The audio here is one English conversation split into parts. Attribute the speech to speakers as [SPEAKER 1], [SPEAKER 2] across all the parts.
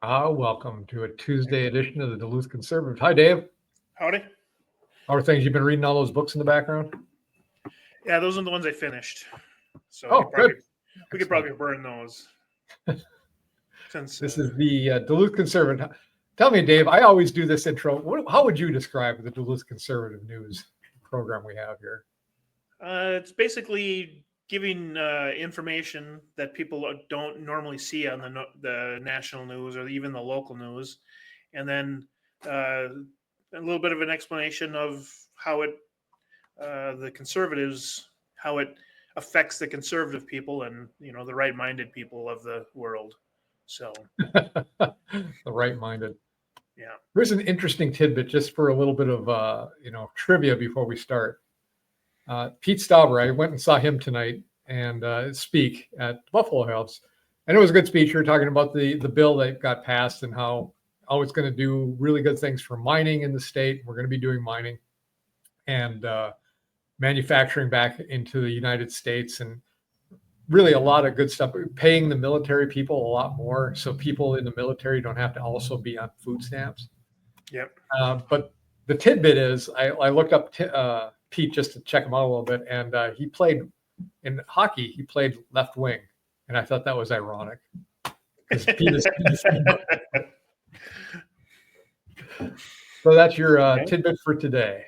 [SPEAKER 1] Welcome to a Tuesday edition of the Duluth Conservative. Hi, Dave.
[SPEAKER 2] Howdy.
[SPEAKER 1] How are things? You've been reading all those books in the background?
[SPEAKER 2] Yeah, those are the ones I finished. So
[SPEAKER 1] good.
[SPEAKER 2] We could probably burn those.
[SPEAKER 1] Since this is the Duluth Conservative. Tell me, Dave, I always do this intro. How would you describe the Duluth Conservative News program we have here?
[SPEAKER 2] It's basically giving information that people don't normally see on the national news or even the local news, and then a little bit of an explanation of how it the conservatives, how it affects the conservative people and the right-minded people of the world. So
[SPEAKER 1] the right-minded.
[SPEAKER 2] Yeah.
[SPEAKER 1] Here's an interesting tidbit just for a little bit of trivia before we start. Pete Stauber, I went and saw him tonight and speak at Buffalo House, and it was a good speech. We were talking about the bill that got passed and how it's going to do really good things for mining in the state. We're going to be doing mining and manufacturing back into the United States, and really a lot of good stuff. Paying the military people a lot more, so people in the military don't have to also be on food stamps.
[SPEAKER 2] Yep.
[SPEAKER 1] But the tidbit is, I looked up Pete just to check him out a little bit, and he played in hockey. He played left wing, and I thought that was ironic. So that's your tidbit for today.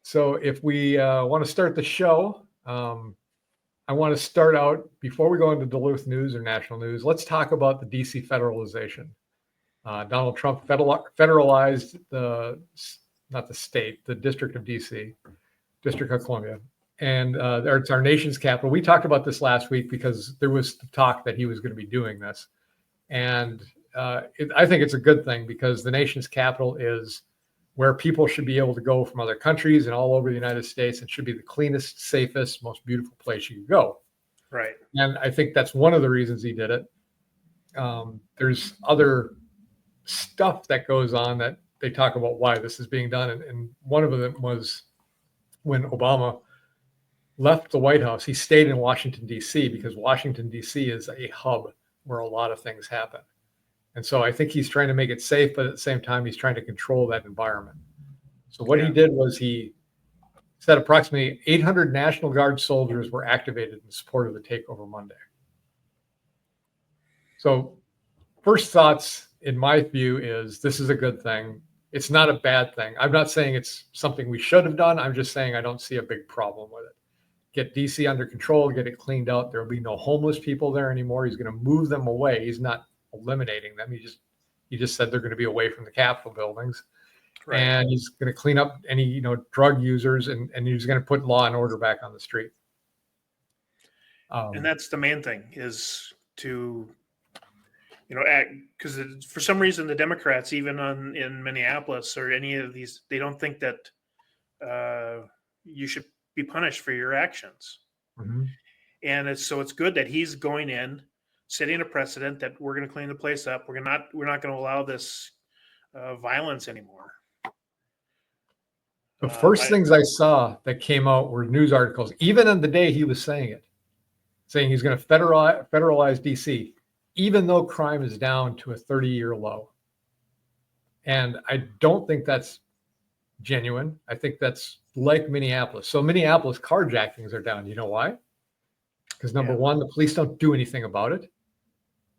[SPEAKER 1] So if we want to start the show, I want to start out, before we go into Duluth news or national news, let's talk about the DC Federalization. Donald Trump federalized not the state, the District of DC, District of Columbia. And it's our nation's capital. We talked about this last week because there was talk that he was going to be doing this. And I think it's a good thing because the nation's capital is where people should be able to go from other countries and all over the United States. It should be the cleanest, safest, most beautiful place you can go.
[SPEAKER 2] Right.
[SPEAKER 1] And I think that's one of the reasons he did it. There's other stuff that goes on that they talk about why this is being done. And one of them was when Obama left the White House, he stayed in Washington, D.C., because Washington, D.C. is a hub where a lot of things happen. And so I think he's trying to make it safe, but at the same time, he's trying to control that environment. So what he did was he said approximately 800 National Guard soldiers were activated in support of the takeover Monday. So first thoughts, in my view, is this is a good thing. It's not a bad thing. I'm not saying it's something we should have done. I'm just saying I don't see a big problem with it. Get DC under control, get it cleaned out. There will be no homeless people there anymore. He's going to move them away. He's not eliminating them. He just said they're going to be away from the Capitol buildings. Right. And he's going to clean up any drug users, and he's going to put law and order back on the street.
[SPEAKER 2] And that's the main thing, is to act, because for some reason the Democrats, even in Minneapolis or any of these, they don't think that you should be punished for your actions.
[SPEAKER 1] Mm-hmm.
[SPEAKER 2] And it's good that he's going in, setting a precedent that we're going to clean the place up. We're not going to allow this violence anymore.
[SPEAKER 1] The first things I saw that came out were news articles, even on the day he was saying he's going to federalize DC, even though crime is down to a 30-year low. And I don't think that's genuine. I think that's like Minneapolis. So Minneapolis carjackings are down. You know why? Because number one, the police don't do anything about it.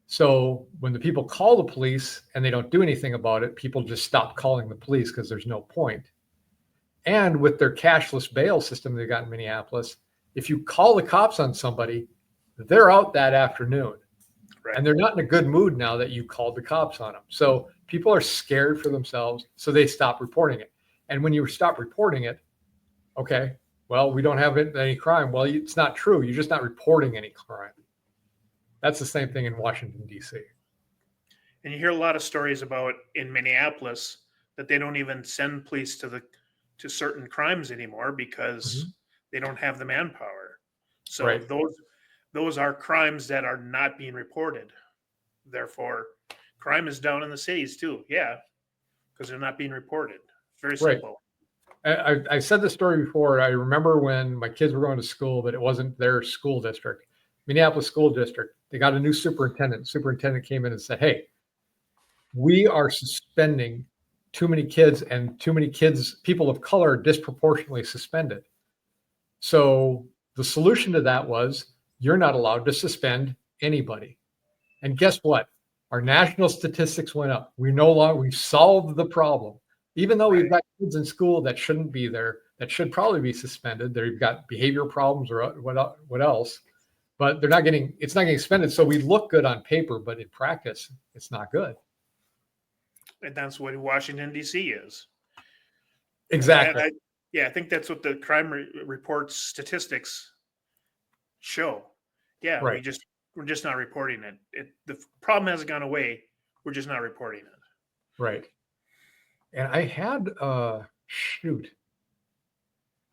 [SPEAKER 1] So when the people call the police and they don't do anything about it, people just stop calling the police because there's no point. And with their cashless bail system they got in Minneapolis, if you call the cops on somebody, they're out that afternoon. Right. And they're not in a good mood now that you called the cops on them. So people are scared for themselves, so they stop reporting it. And when you stop reporting it, okay, well, we don't have any crime. Well, it's not true. You're just not reporting any crime. That's the same thing in Washington, D.C.
[SPEAKER 2] And you hear a lot of stories about in Minneapolis that they don't even send police to certain crimes anymore because they don't have the manpower. So those are crimes that are not being reported. Therefore, crime is down in the cities too. Yeah, because they're not being reported. It's very simple.
[SPEAKER 1] I said this story before. I remember when my kids were going to school, but it wasn't their school district. Minneapolis School District, they got a new superintendent. Superintendent came in and said, hey, we are suspending too many kids, and too many kids, people of color, are disproportionately suspended. So the solution to that was, you're not allowed to suspend anybody. And guess what? Our national statistics went up. We solved the problem. Even though we've got kids in school that shouldn't be there, that should probably be suspended. They've got behavior problems or what else, but it's not getting suspended. So we look good on paper, but in practice, it's not good.
[SPEAKER 2] And that's what Washington, D.C. is.
[SPEAKER 1] Exactly.
[SPEAKER 2] I think that's what the crime reports statistics show. Yeah,
[SPEAKER 1] right.
[SPEAKER 2] we're just not reporting it. The problem hasn't gone away. We're just not reporting it.
[SPEAKER 1] Right. And I had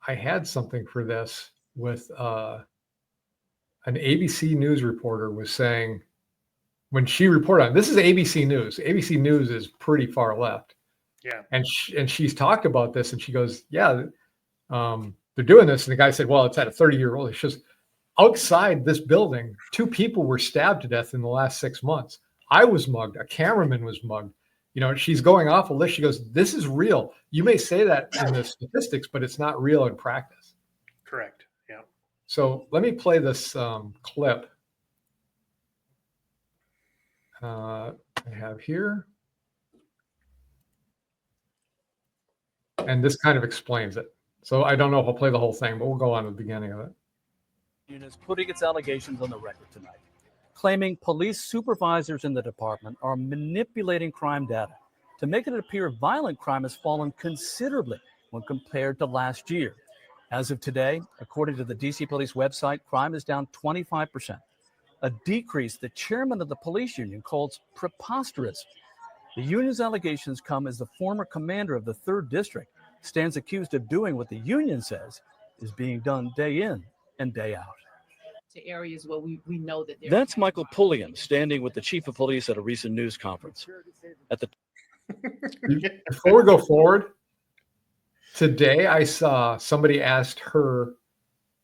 [SPEAKER 1] I had something for this with an ABC News reporter was saying, when she reported on this, is ABC News. ABC News is pretty far left.
[SPEAKER 2] Yeah.
[SPEAKER 1] And she's talked about this, and she goes, yeah, they're doing this. And the guy said, well, it's at a 30-year-old. She goes, outside this building, 2 people were stabbed to death in the last 6 months. I was mugged. A cameraman was mugged. She's going off a list. She goes, this is real. You may say that in the statistics, but it's not real in practice.
[SPEAKER 2] Correct. Yeah.
[SPEAKER 1] So let me play this clip I have here. And this kind of explains it. So I don't know if I'll play the whole thing, but we'll go on to the beginning of it.
[SPEAKER 3] Is putting its allegations on the record tonight, claiming police supervisors in the department are manipulating crime data to make it appear violent crime has fallen considerably when compared to last year. As of today, according to the DC Police website, crime is down 25%, a decrease the chairman of the police union calls preposterous. The union's allegations come as the former commander of the 3rd District stands accused of doing what the union says is being done day in and day out.
[SPEAKER 4] To areas where we know that
[SPEAKER 3] that's Michael Pulliam standing with the chief of police at a recent news conference.
[SPEAKER 1] Before we go forward, today I saw somebody asked her,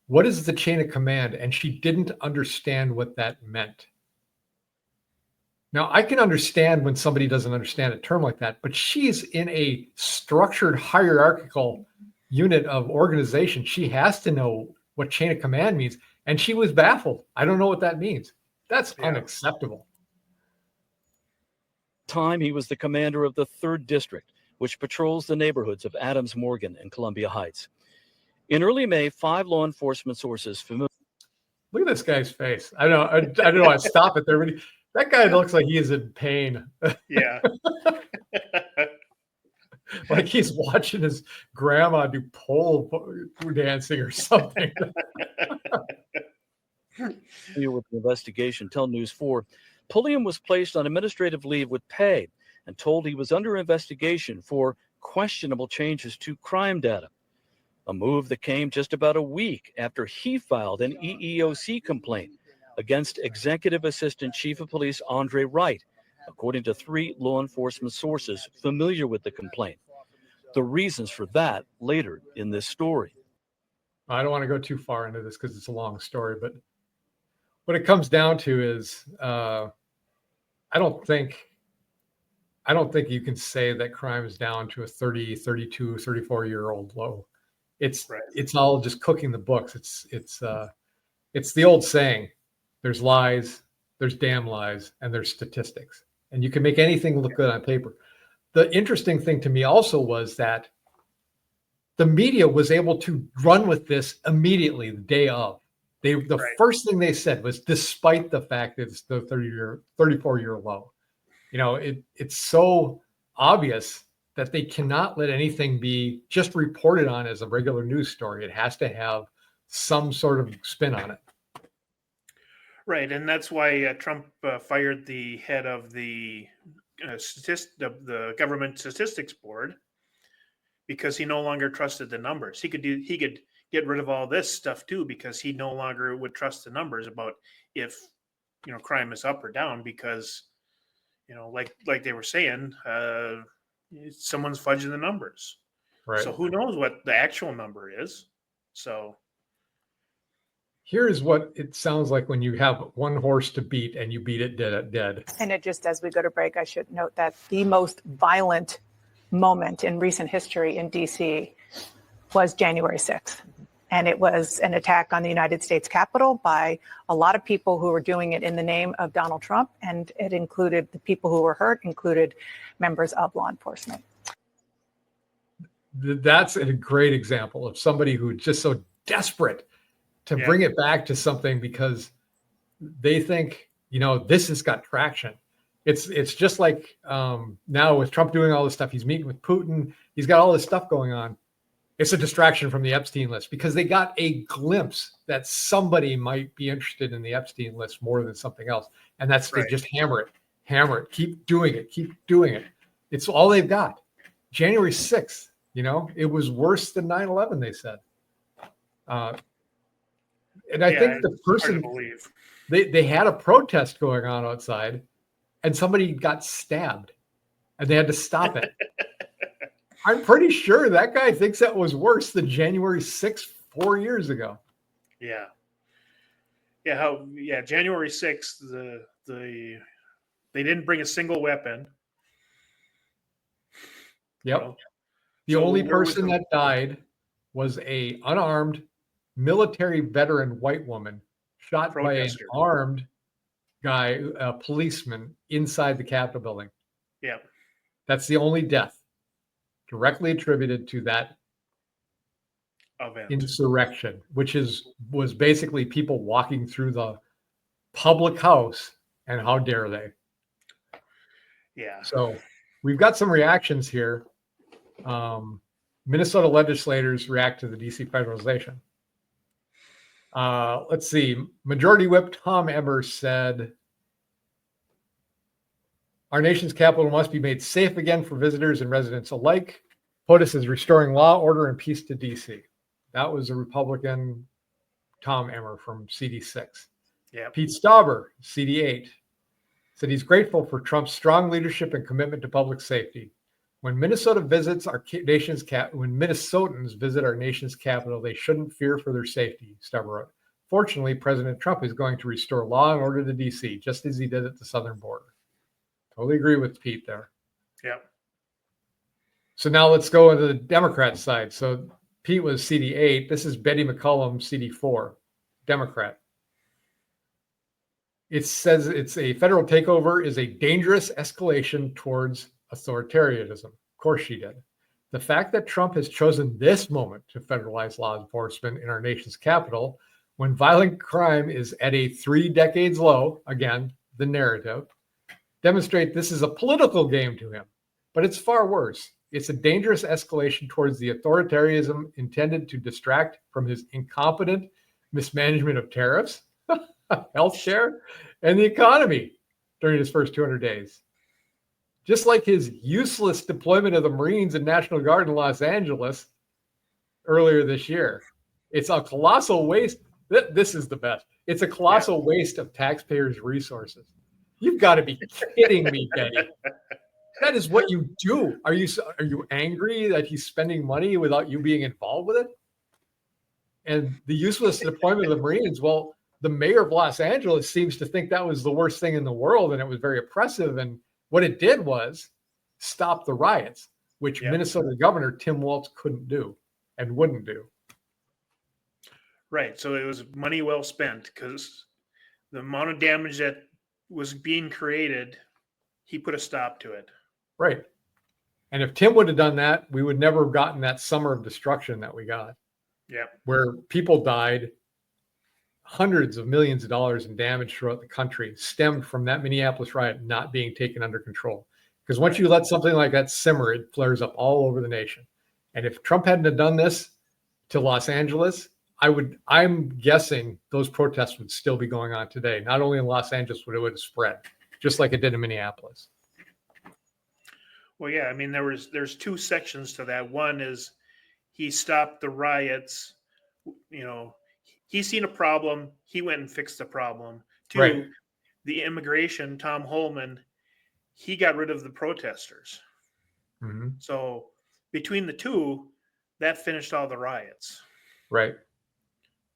[SPEAKER 1] what is the chain of command? And she didn't understand what that meant. Now, I can understand when somebody doesn't understand a term like that, but she's in a structured hierarchical unit of organization. She has to know what chain of command means. And she was baffled. I don't know what that means. That's unacceptable.
[SPEAKER 3] Time he was the commander of the 3rd District, which patrols the neighborhoods of Adams Morgan and Columbia Heights. In early May, 5 law enforcement sources familiar.
[SPEAKER 1] Look at this guy's face. I don't know. I stop it there, but that guy looks like he is in pain.
[SPEAKER 2] Yeah.
[SPEAKER 1] Like he's watching his grandma do pole dancing or something.
[SPEAKER 3] With the investigation, tell News 4, Pulliam was placed on administrative leave with pay and told he was under investigation for questionable changes to crime data, a move that came just about a week after he filed an EEOC complaint against Executive Assistant Chief of Police Andre Wright, according to 3 law enforcement sources familiar with the complaint. The reasons for that later in this story.
[SPEAKER 1] I don't want to go too far into this because it's a long story, but what it comes down to is I don't think you can say that crime is down to a 30, 32, 34-year-old low. It's all just cooking the books. It's the old saying, there's lies, there's damn lies, and there's statistics. And you can make anything look good on paper. The interesting thing to me also was that the media was able to run with this immediately the day of. First thing they said was, despite the fact that it's the 34-year low. It's so obvious that they cannot let anything be just reported on as a regular news story. It has to have some sort of spin on it.
[SPEAKER 2] Right, and that's why Trump fired the head of the government statistics board, because he no longer trusted the numbers. He could get rid of all this stuff too, because he no longer would trust the numbers about if crime is up or down, because like they were saying, someone's fudging the numbers.
[SPEAKER 1] Right.
[SPEAKER 2] So who knows what the actual number is? So
[SPEAKER 1] Here's what it sounds like when you have one horse to beat and you beat it dead.
[SPEAKER 5] And it just, as we go to break, I should note that the most violent moment in recent history in DC was January 6th. And it was an attack on the United States Capitol by a lot of people who were doing it in the name of Donald Trump. And it included, the people who were hurt included members of law enforcement.
[SPEAKER 1] That's a great example of somebody who's just so desperate to bring it back to something because they think, this has got traction. It's just like now with Trump doing all this stuff, he's meeting with Putin, he's got all this stuff going on. It's a distraction from the Epstein list because they got a glimpse that somebody might be interested in the Epstein list more than something else. And that's, they just hammer it, keep doing it. It's all they've got. January 6th, it was worse than 9/11, they said. And I think the person, they had a protest going on outside and somebody got stabbed and they had to stop it. I'm pretty sure that guy thinks that was worse than January 6th, 4 years ago.
[SPEAKER 2] Yeah. January 6th, they didn't bring a single weapon.
[SPEAKER 1] Yep. The only person that died was a unarmed military veteran white woman shot
[SPEAKER 2] protester
[SPEAKER 1] by an armed guy, a policeman inside the Capitol building.
[SPEAKER 2] Yeah.
[SPEAKER 1] That's the only death directly attributed to that
[SPEAKER 2] event.
[SPEAKER 1] Insurrection, which was basically people walking through the public house, and how dare they?
[SPEAKER 2] Yeah.
[SPEAKER 1] So we've got some reactions here. Minnesota legislators react to the DC Federalization. Let's see. Majority Whip Tom Emmer said, our nation's capital must be made safe again for visitors and residents alike. POTUS is restoring law, order, and peace to DC. That was a Republican Tom Emmer from CD6.
[SPEAKER 2] Yeah.
[SPEAKER 1] Pete Stauber, CD8, said he's grateful for Trump's strong leadership and commitment to public safety. When Minnesotans visit our nation's capital, they shouldn't fear for their safety, Stauber wrote. Fortunately, President Trump is going to restore law and order to DC, just as he did at the southern border. Totally agree with Pete there.
[SPEAKER 2] Yeah.
[SPEAKER 1] So now let's go to the Democrat side. So Pete was CD8. This is Betty McCollum, CD4, Democrat. It says it's a federal takeover is a dangerous escalation towards authoritarianism. Of course she did. The fact that Trump has chosen this moment to federalize law enforcement in our nation's capital, when violent crime is at a 3 decades low, again, the narrative, demonstrate this is a political game to him. But it's far worse. It's a dangerous escalation towards the authoritarianism intended to distract from his incompetent mismanagement of tariffs, healthcare, and the economy during his first 200 days. Just like his useless deployment of the Marines and National Guard in Los Angeles earlier this year. It's a colossal waste. This is the best. It's a colossal waste of taxpayers' resources. You've got to be kidding me, Betty. That is what you do. Are you angry that he's spending money without you being involved with it? And the useless deployment of the Marines, well, the mayor of Los Angeles seems to think that was the worst thing in the world and it was very oppressive. And what it did was stop the riots, which Minnesota Governor Tim Walz couldn't do and wouldn't do.
[SPEAKER 2] Right. So it was money well spent because the amount of damage that was being created, he put a stop to it.
[SPEAKER 1] Right. And if Tim would have done that, we would never have gotten that summer of destruction that we got.
[SPEAKER 2] Yeah.
[SPEAKER 1] Where people died, hundreds of millions of dollars in damage throughout the country stemmed from that Minneapolis riot not being taken under control. Because once you let something like that simmer, it flares up all over the nation. And if Trump hadn't have done this to Los Angeles, I'm guessing those protests would still be going on today. Not only in Los Angeles, but it would have spread, just like it did in Minneapolis.
[SPEAKER 2] Well, yeah, I mean, there's 2 sections to that. One is he stopped the riots. He's seen a problem. He went and fixed the problem. 2, the immigration, Tom Holman, he got rid of the protesters.
[SPEAKER 1] Mm-hmm.
[SPEAKER 2] So between the 2, that finished all the riots.
[SPEAKER 1] Right.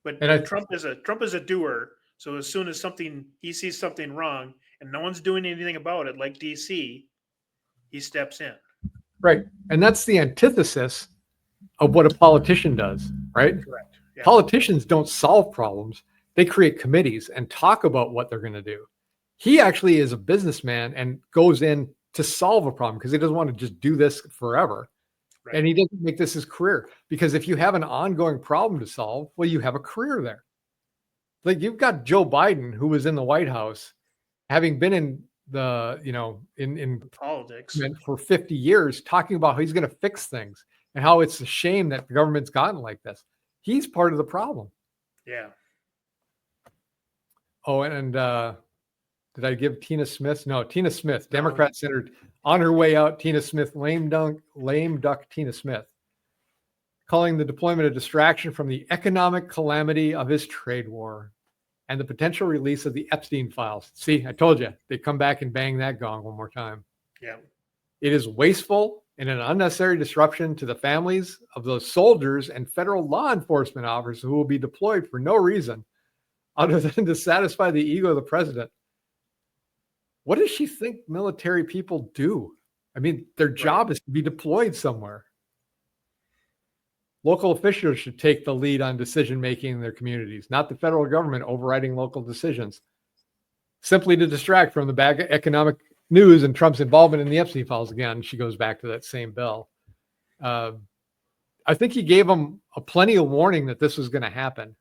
[SPEAKER 2] But
[SPEAKER 1] And
[SPEAKER 2] Trump is a doer. So as soon as he sees something wrong and no one's doing anything about it, like DC, he steps in.
[SPEAKER 1] right. And that's the antithesis of what a politician does, right?
[SPEAKER 2] Correct. Yeah.
[SPEAKER 1] Politicians don't solve problems. They create committees and talk about what they're going to do. He actually is a businessman and goes in to solve a problem because he doesn't want to just do this forever.
[SPEAKER 2] Right.
[SPEAKER 1] And he doesn't make this his career, because if you have an ongoing problem to solve, well, you have a career there. Like, you've got Joe Biden, who was in the White House, having been in the, in
[SPEAKER 2] Politics.
[SPEAKER 1] for 50 years, talking about how he's going to fix things and how it's a shame that the government's gotten like this. He's part of the problem.
[SPEAKER 2] Yeah.
[SPEAKER 1] Oh, and did I give Tina Smith? No, Tina Smith, Democrat Senator, on her way out. Tina Smith, lame duck Tina Smith, calling the deployment a distraction from the economic calamity of his trade war and the potential release of the Epstein files. See, I told you, they come back and bang that gong one more time.
[SPEAKER 2] Yeah.
[SPEAKER 1] It is wasteful and an unnecessary disruption to the families of those soldiers and federal law enforcement officers who will be deployed for no reason other than to satisfy the ego of the president. What does she think military people do? I mean, their job is to be deployed somewhere. Local officials should take the lead on decision-making in their communities, not the federal government overriding local decisions, simply to distract from the bad economic news and Trump's involvement in the Epstein files. Again, she goes back to that same bill. I think he gave them a plenty of warning that this was going to happen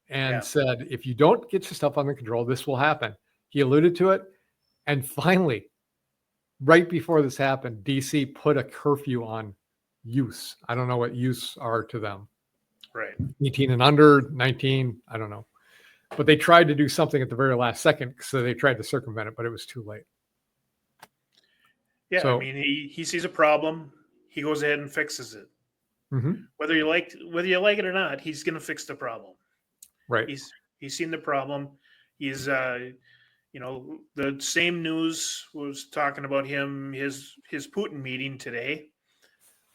[SPEAKER 1] and said, if you don't get your stuff under control, this will happen. He alluded to it. And finally, right before this happened, DC put a curfew on youth. I don't know what youths are to them.
[SPEAKER 2] Right.
[SPEAKER 1] 18 and under, 19, I don't know. But they tried to do something at the very last second, so they tried to circumvent it, but it was too late.
[SPEAKER 2] Yeah,
[SPEAKER 1] So,
[SPEAKER 2] I mean, he sees a problem, he goes ahead and fixes it.
[SPEAKER 1] mhm,
[SPEAKER 2] Whether you like it or not, he's going to fix the problem.
[SPEAKER 1] right.
[SPEAKER 2] He's seen the problem. He's the same news was talking about his Putin meeting today,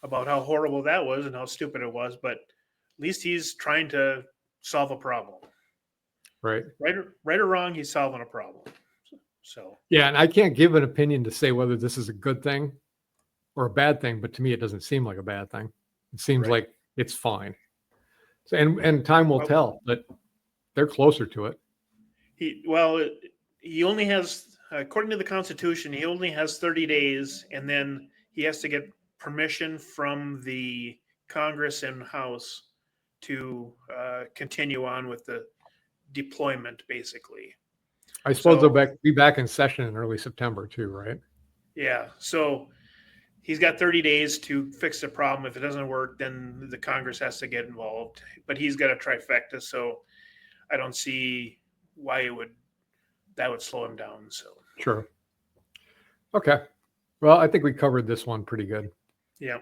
[SPEAKER 2] about how horrible that was and how stupid it was, but at least he's trying to solve a problem.
[SPEAKER 1] Right.
[SPEAKER 2] Right or wrong, he's solving a problem. So
[SPEAKER 1] Yeah, and I can't give an opinion to say whether this is a good thing or a bad thing, but to me, it doesn't seem like a bad thing. It seems
[SPEAKER 2] Right.
[SPEAKER 1] like it's fine. So, and time will tell, but they're closer to it.
[SPEAKER 2] he only has, according to the Constitution, he only has 30 days, and then he has to get permission from the Congress and House to continue on with the deployment, basically.
[SPEAKER 1] I suppose
[SPEAKER 2] So-
[SPEAKER 1] they'll be back in session in early September too, right?
[SPEAKER 2] Yeah, so he's got 30 days to fix the problem. If it doesn't work, then the Congress has to get involved. But he's got a trifecta, so I don't see why that would slow him down. So
[SPEAKER 1] Sure. Okay. Well, I think we covered this one pretty good.
[SPEAKER 2] yeah,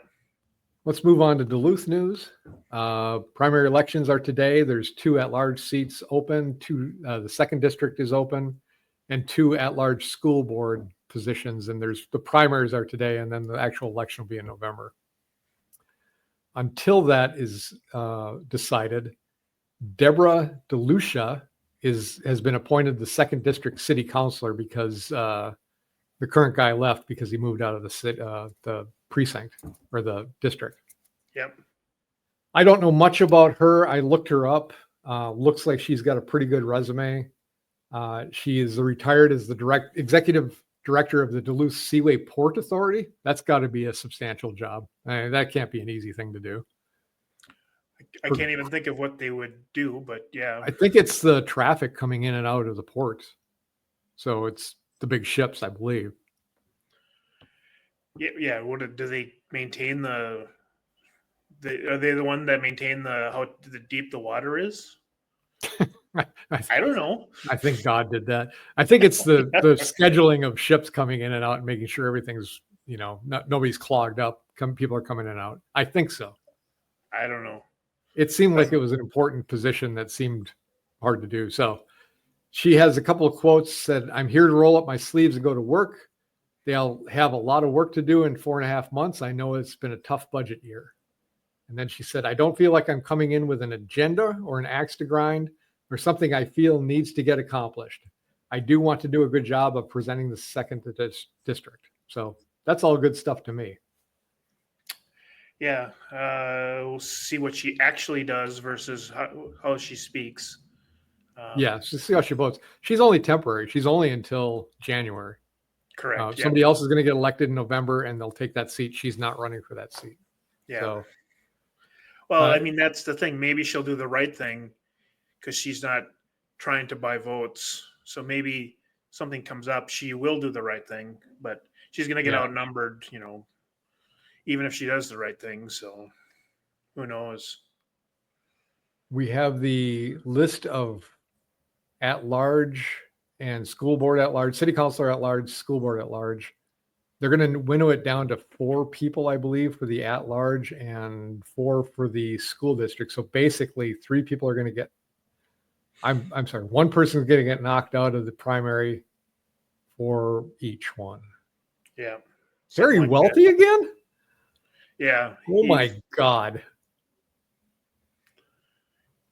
[SPEAKER 1] Let's move on to Duluth news. Primary elections are today. There's 2 at-large seats open. The second district is open, and 2 at-large school board positions. And the primaries are today, and then the actual election will be in November. Until that is decided, Deborah DeLuca has been appointed the second district city councilor because the current guy left because he moved out of the precinct or the district.
[SPEAKER 2] yep,
[SPEAKER 1] I don't know much about her. I looked her up. Looks like she's got a pretty good resume. She is retired as the executive director of the Duluth Seaway Port Authority. That's got to be a substantial job. That can't be an easy thing to do.
[SPEAKER 2] I can't even think of what they would do, but yeah,
[SPEAKER 1] I think it's the traffic coming in and out of the port. So it's the big ships, I believe.
[SPEAKER 2] yeah. What do they maintain are they the one that maintain how deep the water is? I don't know.
[SPEAKER 1] I think God did that. I think it's the scheduling of ships coming in and out and making sure everything's, nobody's clogged up. People are coming in and out. I think so.
[SPEAKER 2] I don't know.
[SPEAKER 1] It seemed like it was an important position that seemed hard to do. So she has a couple of quotes, said, "I'm here to roll up my sleeves and go to work. They'll have a lot of work to do in 4.5 months. I know it's been a tough budget year." And then she said, I don't feel like I'm coming in with an agenda or an axe to grind or something I feel needs to get accomplished. I do want to do a good job of presenting the second district. So that's all good stuff to me.
[SPEAKER 2] Yeah, we'll see what she actually does versus how she speaks.
[SPEAKER 1] Yeah, just see how she votes. She's only temporary. She's only until January.
[SPEAKER 2] Correct.
[SPEAKER 1] Somebody else is going to get elected in November and they'll take that seat. She's not running for that seat.
[SPEAKER 2] Yeah.
[SPEAKER 1] So,
[SPEAKER 2] well, I mean, that's the thing. Maybe she'll do the right thing because she's not trying to buy votes. So maybe something comes up, she will do the right thing, but she's going to get outnumbered, even if she does the right thing. So who knows?
[SPEAKER 1] we have the list of at-large and school board at-large, city councilor at-large, school board at-large. They're going to winnow it down to 4 people, I believe, for the at-large and 4 for the school district. So basically 3 people are going to get, I'm sorry, 1 person is going to get knocked out of the primary for each one.
[SPEAKER 2] Yeah.
[SPEAKER 1] Very
[SPEAKER 2] Like
[SPEAKER 1] wealthy again?
[SPEAKER 2] Yeah.
[SPEAKER 1] Oh my God.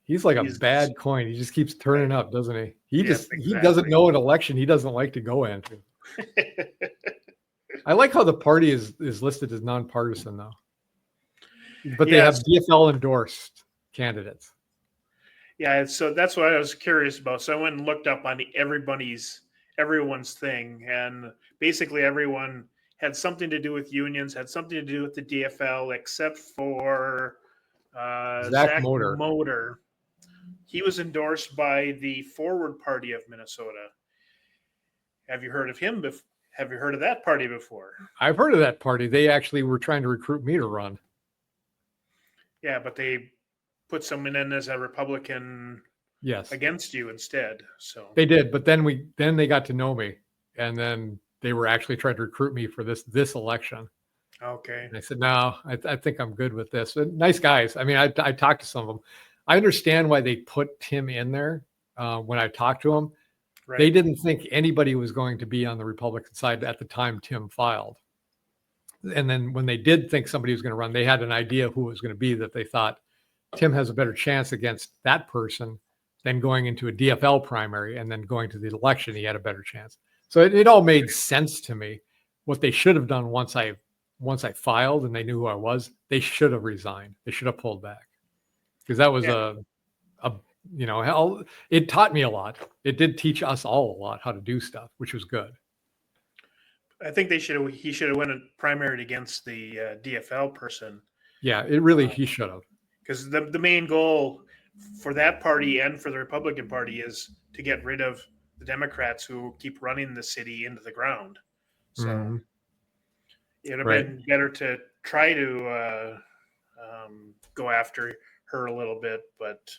[SPEAKER 1] He's like a bad coin. He just keeps turning up, doesn't he? He doesn't know an election he doesn't like to go into. I like how the party is listed as nonpartisan though. But they have DFL endorsed candidates.
[SPEAKER 2] Yeah, so that's what I was curious about. So I went and looked up on everyone's thing, and basically everyone had something to do with unions, had something to do with the DFL, except for Zach Motor. He was endorsed by the Forward Party of Minnesota. Have you heard of him? Have you heard of that party before?
[SPEAKER 1] I've heard of that party. They actually were trying to recruit me to run.
[SPEAKER 2] Yeah, but they put someone in as a Republican against you instead. So
[SPEAKER 1] they did, but then they got to know me, and then they were actually trying to recruit me for this election.
[SPEAKER 2] Okay.
[SPEAKER 1] And I said, no, I think I'm good with this. But nice guys. I mean, I talked to some of them. I understand why they put Tim in there when I talked to him. Right. They didn't think anybody was going to be on the Republican side at the time Tim filed. And then when they did think somebody was going to run, they had an idea who it was going to be, that they thought Tim has a better chance against that person than going into a DFL primary, and then going to the election, he had a better chance. So it all made sense to me. What they should have done once I filed and they knew who I was, they should have resigned. They should have pulled back, because that was it taught me a lot. It did teach us all a lot how to do stuff, which was good.
[SPEAKER 2] I think he should have went and primaried against the DFL person.
[SPEAKER 1] Yeah, he should have.
[SPEAKER 2] Because the main goal for that party and for the Republican Party is to get rid of the Democrats who keep running the city into the ground. So it would have been better to try to go after her a little bit, but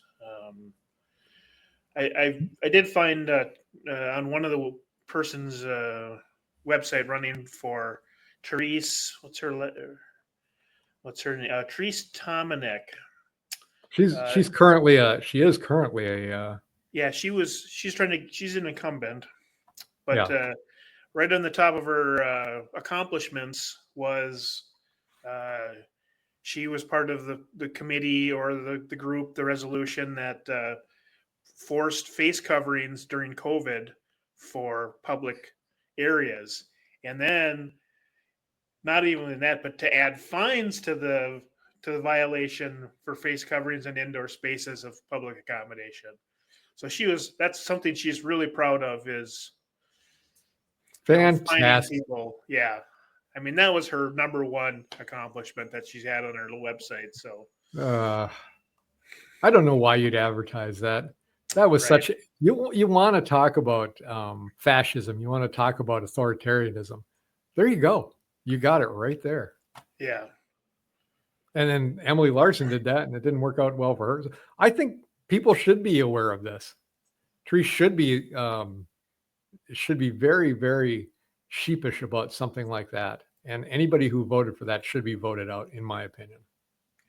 [SPEAKER 2] I did find on one of the person's website running for Therese. What's her name? Therese Tomanek.
[SPEAKER 1] She's currently a
[SPEAKER 2] she's an incumbent, but right on the top of her accomplishments was she was part of the committee or the group, the resolution that forced face coverings during COVID for public areas. And then not even that, but to add fines to the violation for face coverings and indoor spaces of public accommodation. So that's something she's really proud of, is
[SPEAKER 1] fantastic.
[SPEAKER 2] People. Yeah. I mean, that was her number one accomplishment that she's had on her website. So
[SPEAKER 1] I don't know why you'd advertise that. That was such you want to talk about fascism. You want to talk about authoritarianism. There you go. You got it right there.
[SPEAKER 2] Yeah.
[SPEAKER 1] And then Emily Larson did that, and it didn't work out well for her. I think people should be aware of this. Therese should be very, very sheepish about something like that. And anybody who voted for that should be voted out, in my opinion.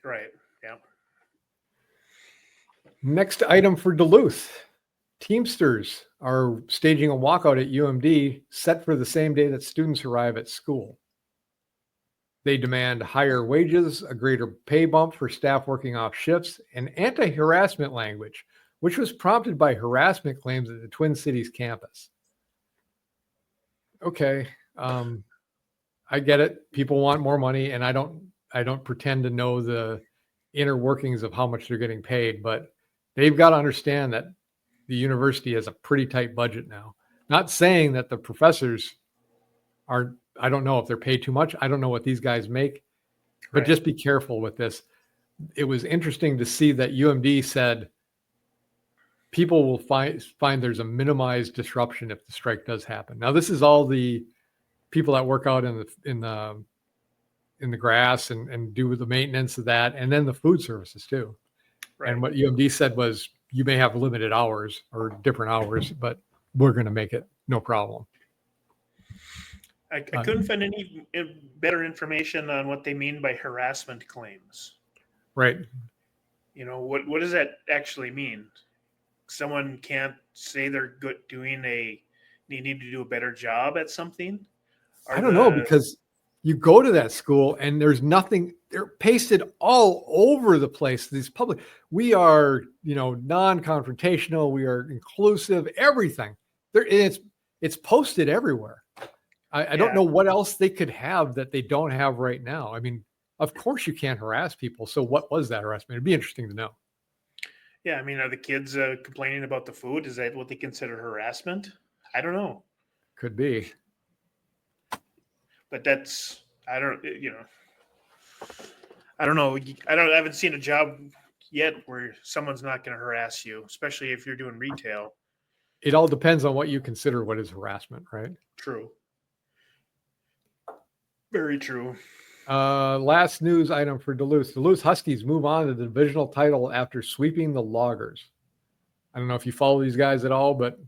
[SPEAKER 2] Right. Yeah.
[SPEAKER 1] Next item for Duluth. Teamsters are staging a walkout at UMD set for the same day that students arrive at school. They demand higher wages, a greater pay bump for staff working off shifts, and anti-harassment language, which was prompted by harassment claims at the Twin Cities campus. Okay, I get it. People want more money, and I don't pretend to know the inner workings of how much they're getting paid, but they've got to understand that the university has a pretty tight budget now. Not saying that the professors are, I don't know if they're paid too much. I don't know what these guys make, but
[SPEAKER 2] Right.
[SPEAKER 1] just be careful with this. It was interesting to see that UMD said people will find there's a minimized disruption if the strike does happen. Now, this is all the people that work out in the grass and do the maintenance of that, and then the food services too.
[SPEAKER 2] Right.
[SPEAKER 1] And what UMD said was, you may have limited hours or different hours, but we're going to make it no problem.
[SPEAKER 2] I couldn't find any better information on what they mean by harassment claims.
[SPEAKER 1] Right.
[SPEAKER 2] You know, what does that actually mean? Someone can't say they're good they need to do a better job at something?
[SPEAKER 1] I don't know, because you go to that school and there's nothing, they're pasted all over the place. These public, we are, non-confrontational, we are inclusive, everything. It's posted everywhere. I don't know what else they could have that they don't have right now. I mean, of course you can't harass people. So what was that harassment? It'd be interesting to know.
[SPEAKER 2] Yeah, I mean, are the kids complaining about the food? Is that what they consider harassment? I don't know.
[SPEAKER 1] Could be.
[SPEAKER 2] But that's, I don't know. I haven't seen a job yet where someone's not going to harass you, especially if you're doing retail.
[SPEAKER 1] It all depends on what you consider what is harassment, right?
[SPEAKER 2] True. Very true.
[SPEAKER 1] Last news item for Duluth. Duluth Huskies move on to the divisional title after sweeping the Loggers. I don't know if you follow these guys at all, but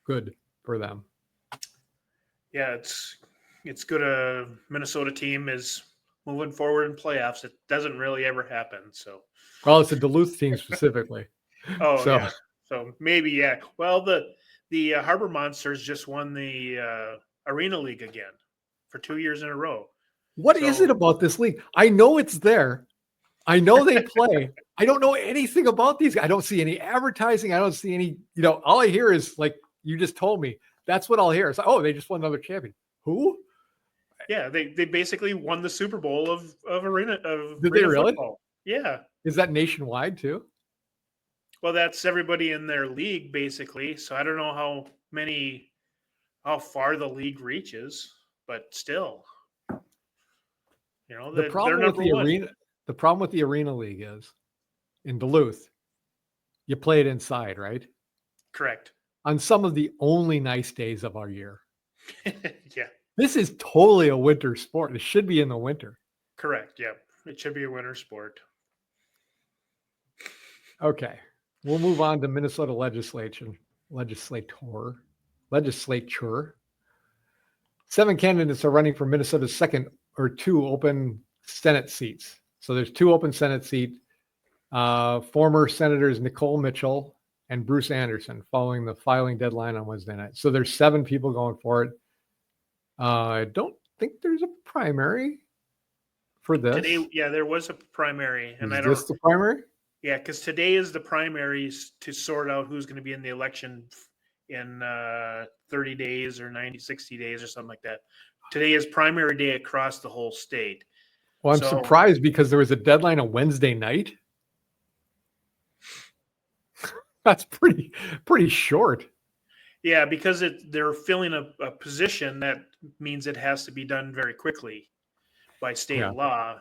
[SPEAKER 1] good for them.
[SPEAKER 2] Yeah, it's good. A Minnesota team is moving forward in playoffs. It doesn't really ever happen. So,
[SPEAKER 1] well, it's a Duluth team specifically.
[SPEAKER 2] Yeah. So maybe, yeah. Well, the Harbor Monsters just won the Arena League again for 2 years in a row.
[SPEAKER 1] What is it about this league? I know it's there. I know they play. I don't know anything about these guys. I don't see any advertising. I don't see any, all I hear is like you just told me. That's what I'll hear. It's like, oh, they just won another champion. Who?
[SPEAKER 2] Yeah, they basically won the Super Bowl of arena of
[SPEAKER 1] Did
[SPEAKER 2] arena
[SPEAKER 1] they really?
[SPEAKER 2] football. Yeah.
[SPEAKER 1] Is that nationwide too?
[SPEAKER 2] Well, that's everybody in their league basically. So I don't know how far the league reaches, but still,
[SPEAKER 1] The problem with the arena league is in Duluth, you play it inside, right?
[SPEAKER 2] Correct.
[SPEAKER 1] On some of the only nice days of our year.
[SPEAKER 2] Yeah.
[SPEAKER 1] This is totally a winter sport. It should be in the winter.
[SPEAKER 2] Correct. Yeah. It should be a winter sport.
[SPEAKER 1] Okay. We'll move on to Minnesota Legislature. 7 candidates are running for Minnesota's second or 2 open Senate seats. So there's 2 open Senate seats. Former Senators Nicole Mitchell and Bruce Anderson following the filing deadline on Wednesday night. So there's 7 people going for it. I don't think there's a primary for this.
[SPEAKER 2] Today, yeah, there was a primary, and
[SPEAKER 1] Is this the primary?
[SPEAKER 2] Yeah, because today is the primaries to sort out who's going to be in the election in 30 days or 60 days or something like that. Today is primary day across the whole state.
[SPEAKER 1] Well, I'm surprised because there was a deadline on Wednesday night. That's pretty short.
[SPEAKER 2] Yeah, because they're filling a position that means it has to be done very quickly by state law.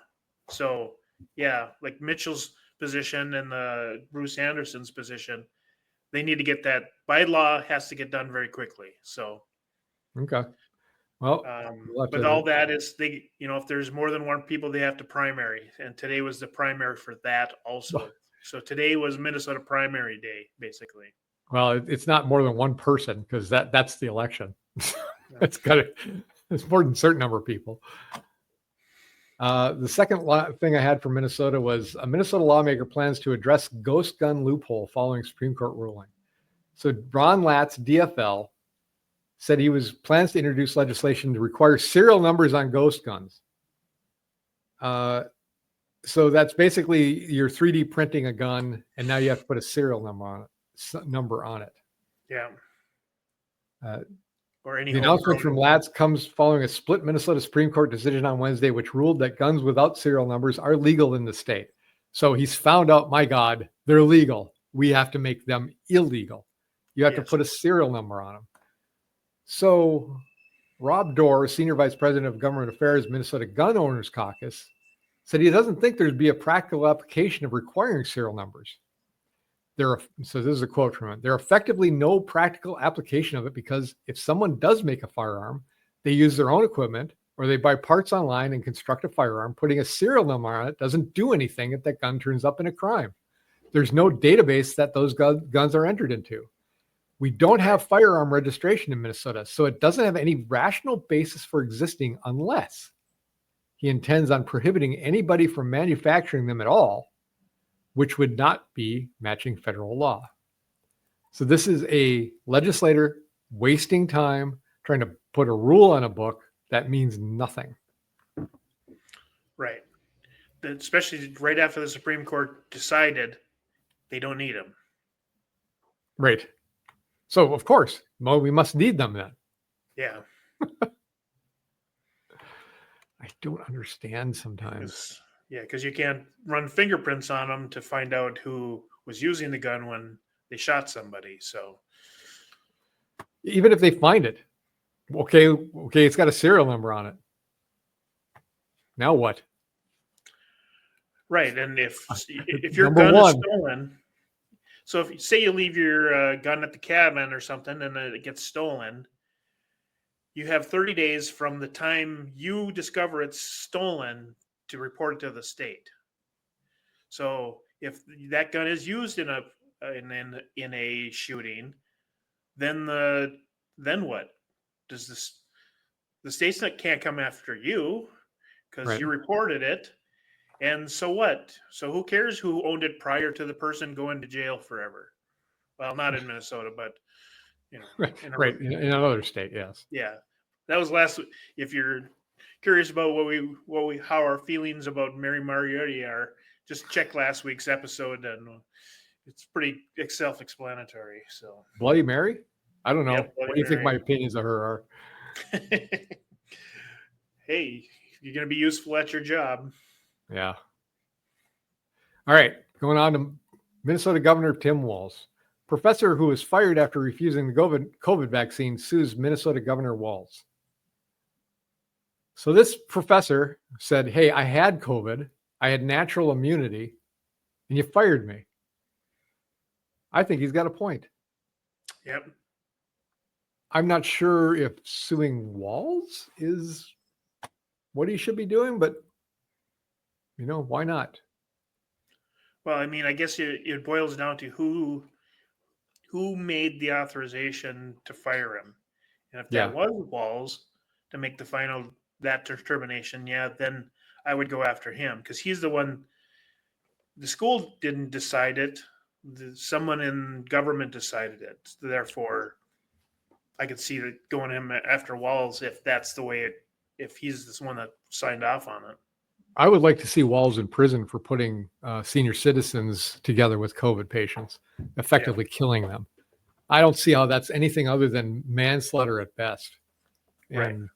[SPEAKER 2] So yeah, like Mitchell's position and the Bruce Anderson's position, they need to get that by law, has to get done very quickly. So
[SPEAKER 1] okay. Well,
[SPEAKER 2] but all that is if there's more than one people, they have to primary, and today was the primary for that also. So today was Minnesota primary day, basically.
[SPEAKER 1] Well, it's not more than one person because that's the election. It's more than a certain number of people. The second thing I had for Minnesota was a Minnesota lawmaker plans to address ghost gun loophole following Supreme Court ruling. So Ron Latz, DFL, said he plans to introduce legislation to require serial numbers on ghost guns. So that's basically you're 3D printing a gun, and now you have to put a serial number on it.
[SPEAKER 2] Yeah.
[SPEAKER 1] Uh,
[SPEAKER 2] Or any
[SPEAKER 1] The
[SPEAKER 2] home
[SPEAKER 1] announcement from
[SPEAKER 2] program.
[SPEAKER 1] Latz comes following a split Minnesota Supreme Court decision on Wednesday, which ruled that guns without serial numbers are legal in the state. So he's found out, my God, they're legal. We have to make them illegal. You have to
[SPEAKER 2] Yes.
[SPEAKER 1] put a serial number on them. So Rob Dorr, Senior Vice President of Government Affairs, Minnesota Gun Owners Caucus, said he doesn't think there'd be a practical application of requiring serial numbers. So this is a quote from it. There are effectively no practical application of it because if someone does make a firearm, they use their own equipment or they buy parts online and construct a firearm. Putting a serial number on it doesn't do anything if that gun turns up in a crime. There's no database that those guns are entered into. We don't have firearm registration in Minnesota, so it doesn't have any rational basis for existing unless he intends on prohibiting anybody from manufacturing them at all, which would not be matching federal law. So this is a legislator wasting time trying to put a rule on a book that means nothing.
[SPEAKER 2] Right. Especially right after the Supreme Court decided they don't need them.
[SPEAKER 1] Right. So of course, well, we must need them then.
[SPEAKER 2] Yeah.
[SPEAKER 1] I don't understand sometimes.
[SPEAKER 2] Yeah, because you can't run fingerprints on them to find out who was using the gun when they shot somebody. So
[SPEAKER 1] Even if they find it, okay, it's got a serial number on it. Now what?
[SPEAKER 2] right, and if your
[SPEAKER 1] Number
[SPEAKER 2] gun
[SPEAKER 1] one.
[SPEAKER 2] is stolen, so if say you leave your gun at the cabin or something and it gets stolen, you have 30 days from the time you discover it's stolen to report it to the state. So if that gun is used in a shooting, then what? Does the state's not can't come after you because
[SPEAKER 1] Right.
[SPEAKER 2] you reported it, and so what? So who cares who owned it prior to the person going to jail forever? Well, not in Minnesota, but
[SPEAKER 1] Right. In another state, yes.
[SPEAKER 2] Yeah, that was last. If you're curious about how our feelings about Mary Mariotti are, just check last week's episode, and it's pretty self-explanatory. So
[SPEAKER 1] Bloody Mary? I don't know.
[SPEAKER 2] Yeah, Bloody
[SPEAKER 1] What do you think
[SPEAKER 2] Mary.
[SPEAKER 1] my opinions of her are?
[SPEAKER 2] Hey, you're going to be useful at your job.
[SPEAKER 1] Yeah. All right. Going on to Minnesota Governor Tim Walz. Professor who was fired after refusing the COVID vaccine sues Minnesota Governor Walz. So this professor said, hey, I had COVID. I had natural immunity, and you fired me. I think he's got a point.
[SPEAKER 2] Yep.
[SPEAKER 1] I'm not sure if suing Walz is what he should be doing, but why not?
[SPEAKER 2] Well, I mean, I guess it boils down to who made the authorization to fire him, and if that was Walz to make that determination, then I would go after him because he's the one. The school didn't decide it; someone in government decided it. Therefore, I could see that going him after Walz if that's the way if he's this one that signed off on it.
[SPEAKER 1] I would like to see Walz in prison for putting senior citizens together with COVID patients, effectively killing them. I don't see how that's anything other than manslaughter at best. And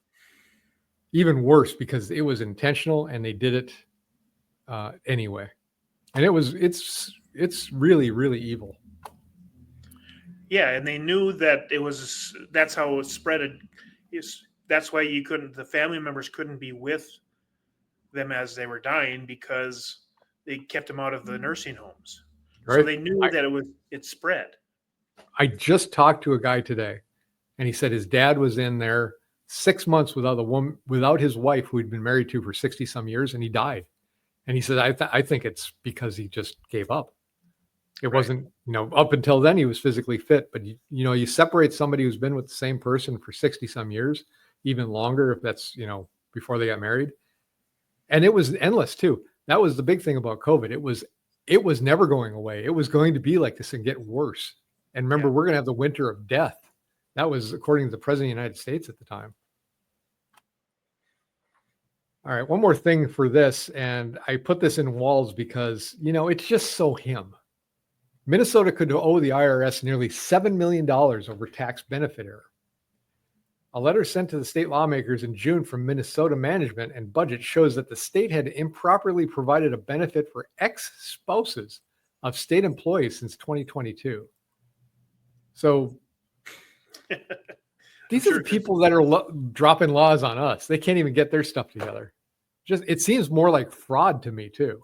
[SPEAKER 1] even worse because it was intentional and they did it anyway. And it's really, really evil.
[SPEAKER 2] Yeah, and they knew that that's how it spread. That's why the family members couldn't be with them as they were dying because they kept them out of the nursing homes.
[SPEAKER 1] Right?
[SPEAKER 2] So they knew that it spread.
[SPEAKER 1] I just talked to a guy today and he said his dad was in there 6 months without his wife who he'd been married to for 60 some years, and he died. And he said, I think it's because he just gave up. It wasn't, up until then he was physically fit, but you separate somebody who's been with the same person for 60 some years, even longer, if that's, before they got married. And it was endless too. That was the big thing about COVID. It was never going away. It was going to be like this and get worse. And remember, we're going to have the winter of death. That was according to the president of the United States at the time. All right, one more thing for this, and I put this in Walz because, it's just so him. Minnesota could owe the IRS nearly $7 million over tax benefit error. A letter sent to the state lawmakers in June from Minnesota management and budget shows that the state had improperly provided a benefit for ex-spouses of state employees since 2022. So these are the people that are dropping laws on us. They can't even get their stuff together. It seems more like fraud to me too.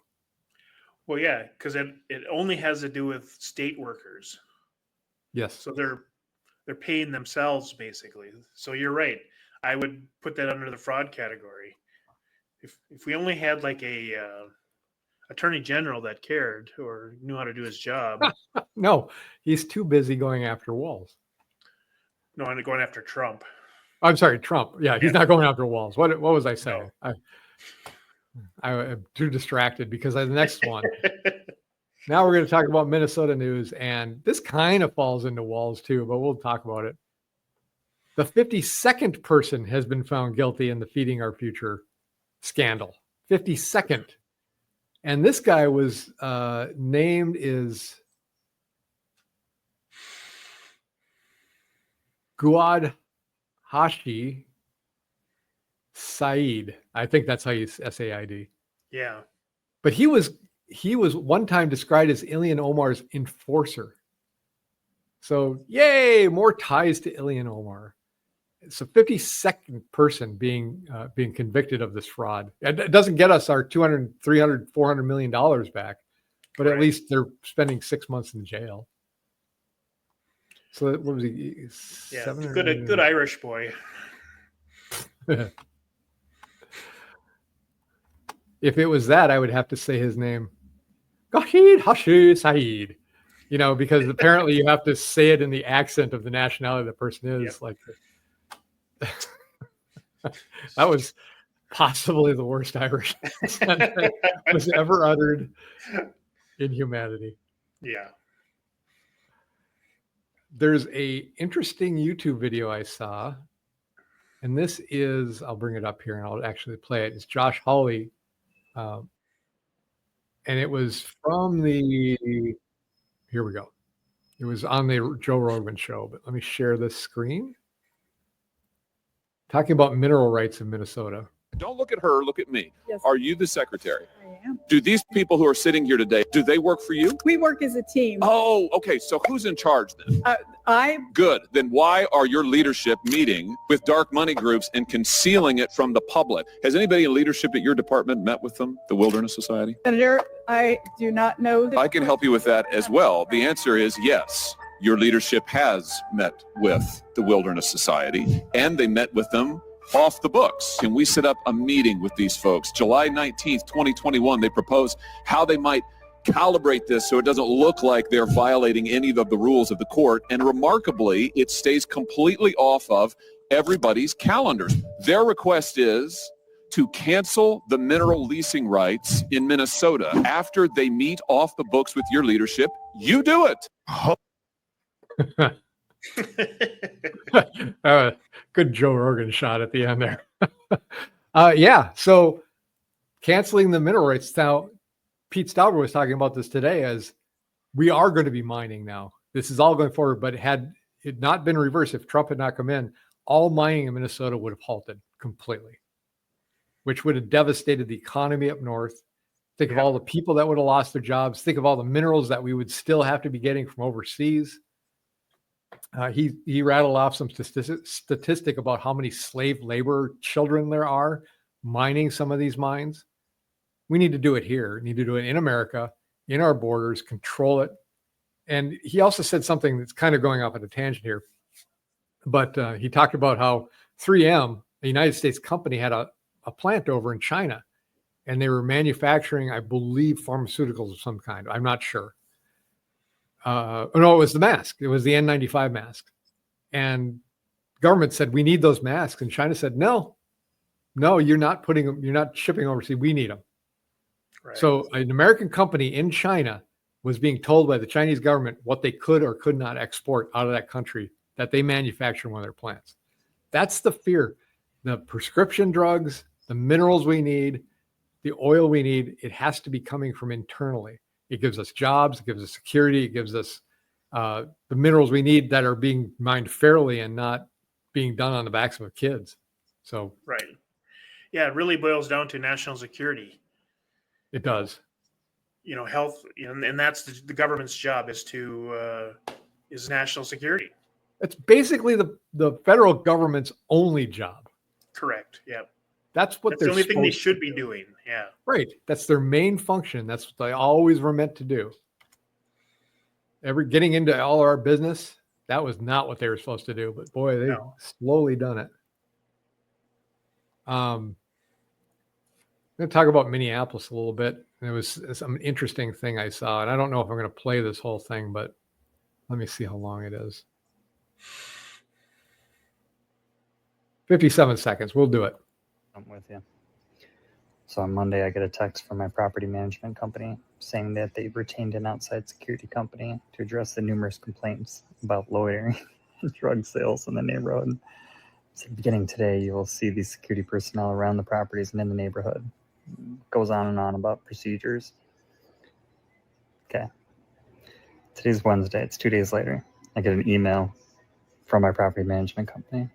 [SPEAKER 2] Well, yeah, because it only has to do with state workers.
[SPEAKER 1] Yes.
[SPEAKER 2] So they're paying themselves basically. So you're right. I would put that under the fraud category. If we only had like a attorney general that cared or knew how to do his job.
[SPEAKER 1] No, he's too busy going after Walz.
[SPEAKER 2] No, I'm going after Trump.
[SPEAKER 1] I'm sorry, Trump. Yeah, he's not going after Walz. What was I saying?
[SPEAKER 2] No.
[SPEAKER 1] I'm too distracted because of the next one. Now we're going to talk about Minnesota news, and this kind of falls into Walz too, but we'll talk about it. The 52nd person has been found guilty in the Feeding Our Future scandal. 52nd. And this guy was named is Guad Hashi Said. I think that's how you SAID.
[SPEAKER 2] Yeah.
[SPEAKER 1] But he was one time described as Ilhan Omar's enforcer. So yay, more ties to Ilhan Omar. It's a 52nd person being convicted of this fraud. It doesn't get us our $200, $300, $400 million back, but at least they're spending 6 months in jail. So what was he?
[SPEAKER 2] Yeah, good Irish boy.
[SPEAKER 1] If it was that, I would have to say his name. Gahid Hashi Said. Because apparently you have to say it in the accent of the nationality the person is. Yep. That was possibly the worst Irish accent that was ever uttered in humanity.
[SPEAKER 2] Yeah.
[SPEAKER 1] There's a interesting YouTube video I saw, and this is, I'll bring it up here and I'll actually play it. It's Josh Hawley. And it was from here we go. It was on the Joe Rogan show, but let me share this screen. Talking about mineral rights in Minnesota.
[SPEAKER 6] Don't look at her, look at me.
[SPEAKER 7] Yes.
[SPEAKER 6] Are you the secretary?
[SPEAKER 7] I am.
[SPEAKER 6] Do these people who are sitting here today, do they work for you?
[SPEAKER 7] We work as a team.
[SPEAKER 6] Oh, okay. So who's in charge then?
[SPEAKER 7] I
[SPEAKER 6] Good. Then why are your leadership meeting with dark money groups and concealing it from the public? Has anybody in leadership at your department met with them, the Wilderness Society?
[SPEAKER 7] Senator, I do not know.
[SPEAKER 6] I can help you with that as well. The answer is yes. Your leadership has met with the Wilderness Society, and they met with them off the books. Can we set up a meeting with these folks? July 19th, 2021, they proposed how they might calibrate this so it doesn't look like they're violating any of the rules of the court. And remarkably, it stays completely off of everybody's calendars. Their request is to cancel the mineral leasing rights in Minnesota. After they meet off the books with your leadership, you do it.
[SPEAKER 1] Good Joe Rogan shot at the end there. Yeah, so canceling the mineral rights. Now, Pete Stauber was talking about this today as we are going to be mining now. This is all going forward, but had it not been reversed, if Trump had not come in, all mining in Minnesota would have halted completely, which would have devastated the economy up north. Think of all the people that would have lost their jobs. Think of all the minerals that we would still have to be getting from overseas. He rattled off some statistic about how many slave labor children there are mining some of these mines. We need to do it here. We need to do it in America, in our borders, control it. And he also said something that's kind of going off at a tangent here. But he talked about how 3M, a United States company, had a plant over in China, and they were manufacturing, I believe, pharmaceuticals of some kind. I'm not sure. No, it was the mask. It was the N95 mask. And government said, we need those masks. And China said, no, you're not putting them, you're not shipping overseas. We need them. Right. So an American company in China was being told by the Chinese government what they could or could not export out of that country that they manufacture in one of their plants. That's the fear. The prescription drugs, the minerals we need, the oil we need, it has to be coming from internally. It gives us jobs, it gives us security, it gives us the minerals we need that are being mined fairly and not being done on the backs of kids. So
[SPEAKER 2] Right. Yeah, it really boils down to national security.
[SPEAKER 1] it does.
[SPEAKER 2] Health, and that's the government's job is national security.
[SPEAKER 1] It's basically the federal government's only job.
[SPEAKER 2] Correct. Yeah.
[SPEAKER 1] That's what
[SPEAKER 2] That's
[SPEAKER 1] they're
[SPEAKER 2] the only thing they
[SPEAKER 1] supposed
[SPEAKER 2] should
[SPEAKER 1] to
[SPEAKER 2] be
[SPEAKER 1] do.
[SPEAKER 2] doing. Yeah.
[SPEAKER 1] Right. That's their main function. That's what they always were meant to do. Getting into all our business, that was not what they were supposed to do. But boy, they've
[SPEAKER 2] No.
[SPEAKER 1] slowly done it. I'm going to talk about Minneapolis a little bit. There was some interesting thing I saw, and I don't know if I'm going to play this whole thing, but let me see how long it is. 57 seconds. We'll do it.
[SPEAKER 8] I'm with you. So on Monday, I get a text from my property management company saying that they've retained an outside security company to address the numerous complaints about loitering and drug sales in the neighborhood. So beginning today, you will see these security personnel around the properties and in the neighborhood. Goes on and on about procedures. Okay. Today's Wednesday. It's 2 days later. I get an email from my property management company.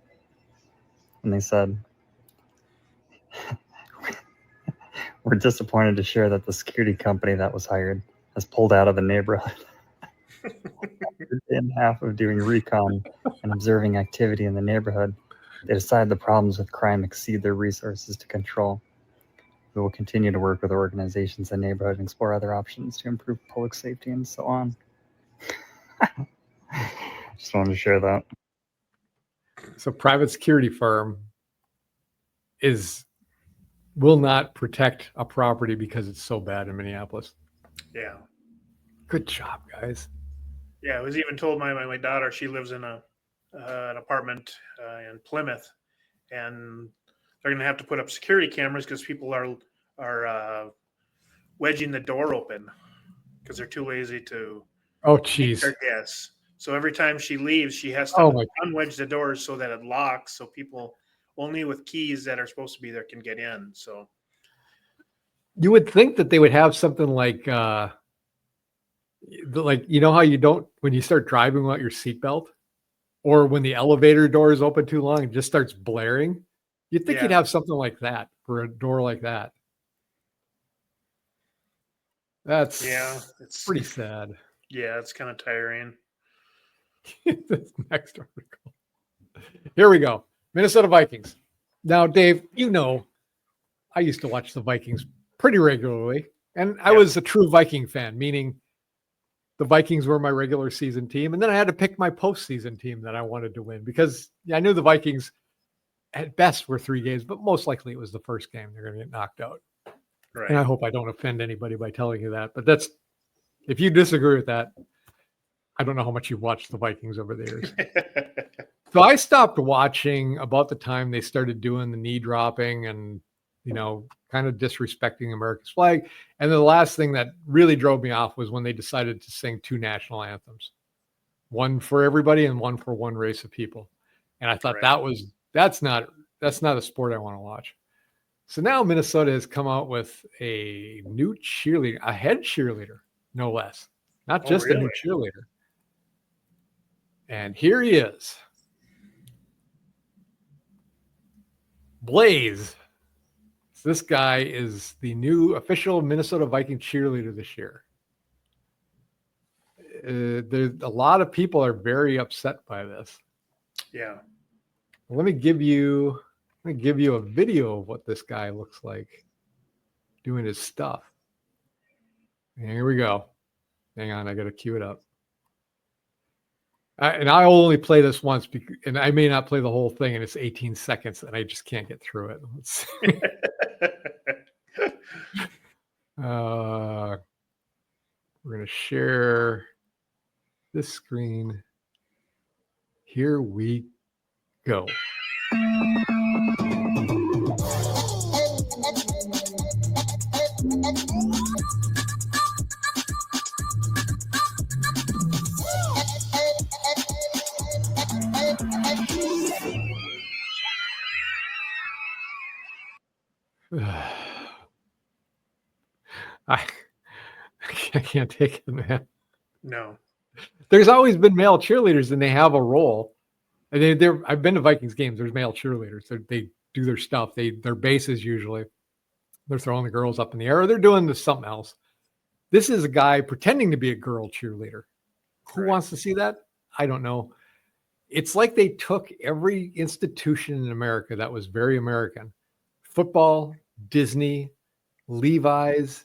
[SPEAKER 8] And they said, we're disappointed to share that the security company that was hired has pulled out of the neighborhood. In half of doing recon and observing activity in the neighborhood, they decided the problems with crime exceed their resources to control. We will continue to work with organizations in the neighborhood and explore other options to improve public safety and so on. Just wanted to share that.
[SPEAKER 1] So private security firm will not protect a property because it's so bad in Minneapolis.
[SPEAKER 2] Yeah.
[SPEAKER 1] Good job, guys.
[SPEAKER 2] Yeah. I was even told my daughter, she lives in an apartment in Plymouth, and they're going to have to put up security cameras because people are wedging the door open because they're too lazy to
[SPEAKER 1] Oh, geez.
[SPEAKER 2] their guests. So every time she leaves, she has to unwedge the doors so that it locks, so people only with keys that are supposed to be there can get in. So
[SPEAKER 1] You would think that they would have something like how you don't, when you start driving without your seatbelt, or when the elevator door is open too long, it just starts blaring. You'd think you'd have something like that for a door like that. That's it's pretty sad.
[SPEAKER 2] Yeah, it's kind of tiring.
[SPEAKER 1] This next article. Here we go. Minnesota Vikings. Now, Dave, I used to watch the Vikings pretty regularly, and I was a true Viking fan, meaning the Vikings were my regular season team, and then I had to pick my postseason team that I wanted to win because I knew the Vikings at best were 3 games, but most likely it was the first game they're going to get knocked out.
[SPEAKER 2] Right.
[SPEAKER 1] And I hope I don't offend anybody by telling you that, but if you disagree with that, I don't know how much you've watched the Vikings over the years. So I stopped watching about the time they started doing the knee dropping and, kind of disrespecting America's flag. And the last thing that really drove me off was when they decided to sing 2 national anthems, one for everybody and one for one race of people. And I thought that's not a sport I want to watch. So now Minnesota has come out with a new cheerleader, a head cheerleader, no less, not just a new cheerleader. And here he is. Blaze. This guy is the new official Minnesota Viking cheerleader this year. There's a lot of people are very upset by this.
[SPEAKER 2] Yeah.
[SPEAKER 1] Let me give you a video of what this guy looks like doing his stuff. And here we go. Hang on, I got to cue it up. And I only play this once, and I may not play the whole thing, and it's 18 seconds, and I just can't get through it. Let's see. We're going to share this screen. Here we go. I can't take it, man.
[SPEAKER 2] No.
[SPEAKER 1] There's always been male cheerleaders, and they have a role. And I've been to Vikings games. There's male cheerleaders. They do their stuff. Their bases usually. They're throwing the girls up in the air, or they're doing something else. This is a guy pretending to be a girl cheerleader. Who
[SPEAKER 2] Right.
[SPEAKER 1] wants to see that? I don't know. It's like they took every institution in America that was very American: football, Disney, Levi's,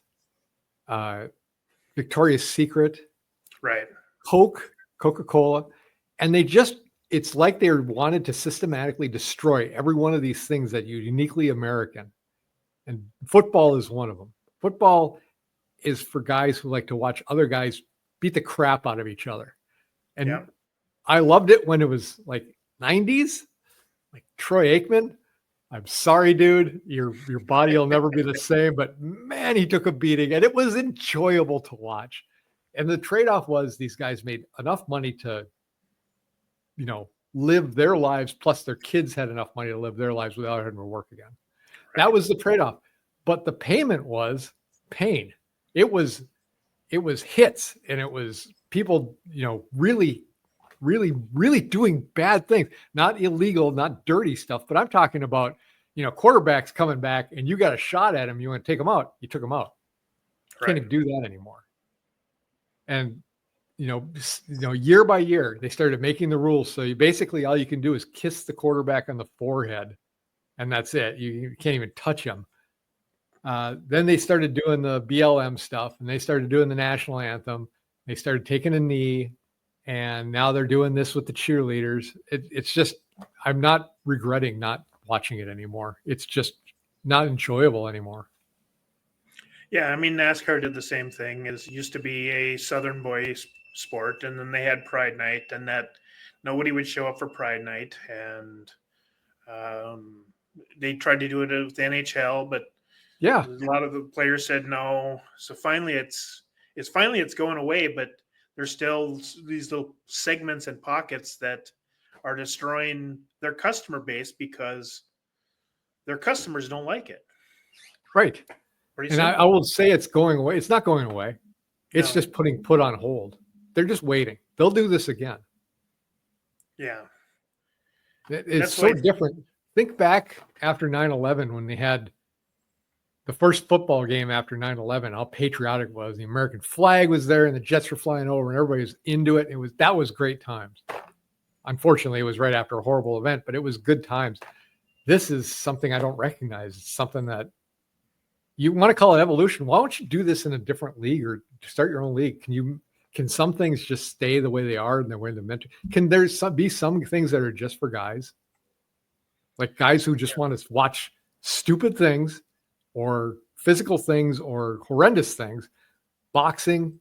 [SPEAKER 1] Victoria's Secret,
[SPEAKER 2] Right.
[SPEAKER 1] Coke, Coca-Cola, and it's like they wanted to systematically destroy every one of these things that are uniquely American. And football is one of them. Football is for guys who like to watch other guys beat the crap out of each other. And
[SPEAKER 2] Yeah.
[SPEAKER 1] I loved it when it was like 90s, like Troy Aikman. I'm sorry, dude. Your body will never be the same, but man, he took a beating and it was enjoyable to watch. And the trade-off was these guys made enough money to, live their lives, plus their kids had enough money to live their lives without having to work again. That was the trade-off. But the payment was pain. It was hits, and it was people, really, really, really doing bad things. Not illegal, not dirty stuff, but I'm talking about, quarterbacks coming back and you got a shot at him, you want to take him out, you took him out.
[SPEAKER 2] Right.
[SPEAKER 1] Can't even do that anymore. And year by year, they started making the rules. So all you can do is kiss the quarterback on the forehead, and that's it. You can't even touch him. Then they started doing the BLM stuff, and they started doing the national anthem. They started taking a knee, and now they're doing this with the cheerleaders. It's just, I'm not regretting not watching it anymore. It's just not enjoyable anymore.
[SPEAKER 2] Yeah, I mean, NASCAR did the same thing. It used to be a Southern boys sport, and then they had Pride Night, and that nobody would show up for Pride Night, and they tried to do it with the NHL, but
[SPEAKER 1] Yeah,
[SPEAKER 2] a lot of the players said no. So finally, it's going away, but there's still these little segments and pockets that are destroying their customer base because their customers don't like it.
[SPEAKER 1] right.
[SPEAKER 2] Pretty
[SPEAKER 1] And I
[SPEAKER 2] simple.
[SPEAKER 1] will say it's going away. It's not going away. It's
[SPEAKER 2] No.
[SPEAKER 1] just put on hold. They're just waiting. They'll do this again.
[SPEAKER 2] Yeah.
[SPEAKER 1] It's
[SPEAKER 2] That's
[SPEAKER 1] so
[SPEAKER 2] why-
[SPEAKER 1] different. Think back after 9/11 when they had the first football game after 9/11, how patriotic it was. The American flag was there and the jets were flying over and everybody was into it. That was great times. Unfortunately, it was right after a horrible event, but it was good times. This is something I don't recognize. It's something that you want to call it evolution. Why don't you do this in a different league or start your own league? Can some things just stay the way they are and the way they're meant to? Can there be some things that are just for guys? Like guys who just want to watch stupid things or physical things or horrendous things, boxing,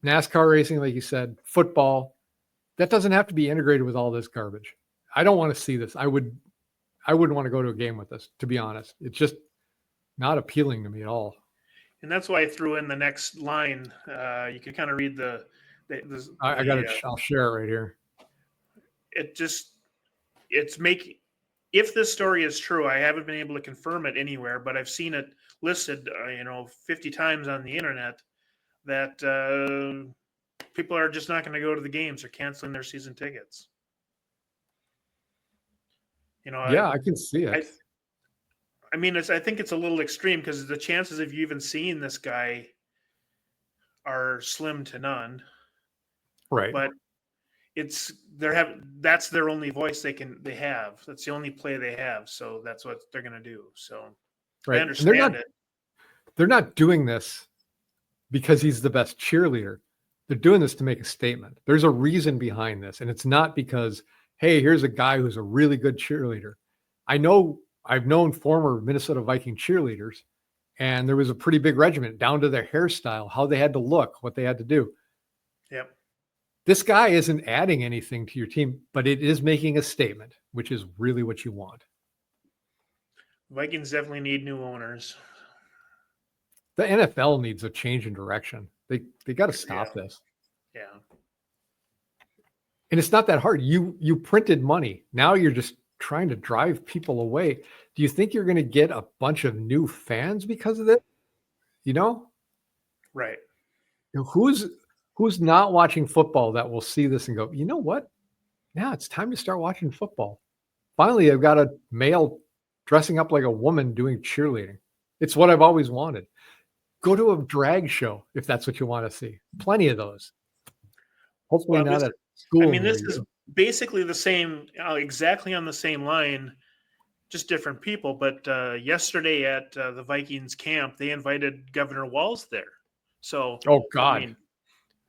[SPEAKER 1] NASCAR racing, like you said, football. That doesn't have to be integrated with all this garbage. I don't want to see this. I wouldn't want to go to a game with this, to be honest. It's just not appealing to me at all.
[SPEAKER 2] And that's why I threw in the next line. You can kind of read
[SPEAKER 1] I'll share it right here.
[SPEAKER 2] If this story is true, I haven't been able to confirm it anywhere, but I've seen it listed, 50 times on the internet that people are just not going to go to the games or canceling their season tickets.
[SPEAKER 1] I can see it.
[SPEAKER 2] I think it's a little extreme because the chances of you even seeing this guy are slim to none.
[SPEAKER 1] Right.
[SPEAKER 2] But that's their only voice they have. That's the only play they have. So that's what they're going to do. So
[SPEAKER 1] Right.
[SPEAKER 2] I understand it.
[SPEAKER 1] They're not doing this because he's the best cheerleader. They're doing this to make a statement. There's a reason behind this. And it's not because, hey, here's a guy who's a really good cheerleader. I've known former Minnesota Viking cheerleaders, and there was a pretty big regiment down to their hairstyle, how they had to look, what they had to do.
[SPEAKER 2] Yep.
[SPEAKER 1] This guy isn't adding anything to your team, but it is making a statement, which is really what you want.
[SPEAKER 2] Vikings definitely need new owners.
[SPEAKER 1] The NFL needs a change in direction. They got to stop this.
[SPEAKER 2] Yeah.
[SPEAKER 1] And it's not that hard. You printed money. Now you're just trying to drive people away. Do you think you're going to get a bunch of new fans because of it?
[SPEAKER 2] Right.
[SPEAKER 1] Who's not watching football that will see this and go, you know what? Yeah, it's time to start watching football. Finally, I've got a male dressing up like a woman doing cheerleading. It's what I've always wanted. Go to a drag show if that's what you want to see. Plenty of those. Hopefully
[SPEAKER 2] Well,
[SPEAKER 1] not
[SPEAKER 2] this-
[SPEAKER 1] at school.
[SPEAKER 2] I mean, this
[SPEAKER 1] near
[SPEAKER 2] is
[SPEAKER 1] you.
[SPEAKER 2] basically the same, exactly on the same line, just different people. But yesterday at the Vikings camp, they invited Governor Walz there. So,
[SPEAKER 1] Oh God.
[SPEAKER 2] I mean,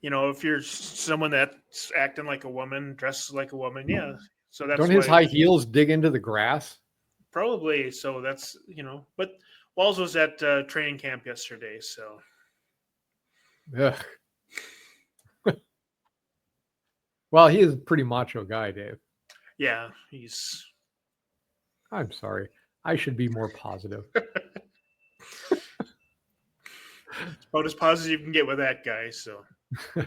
[SPEAKER 2] you know, if you're someone that's acting like a woman, dressed like a woman, yeah. So that's
[SPEAKER 1] Don't his
[SPEAKER 2] why
[SPEAKER 1] high heels dig into the grass?
[SPEAKER 2] probably. So that's, you know, but Walz was at training camp yesterday. So
[SPEAKER 1] Ugh. Well, he is a pretty macho guy, Dave.
[SPEAKER 2] yeah, he's
[SPEAKER 1] I'm sorry. I should be more positive.
[SPEAKER 2] about as positive you can get with that guy. So
[SPEAKER 1] I'm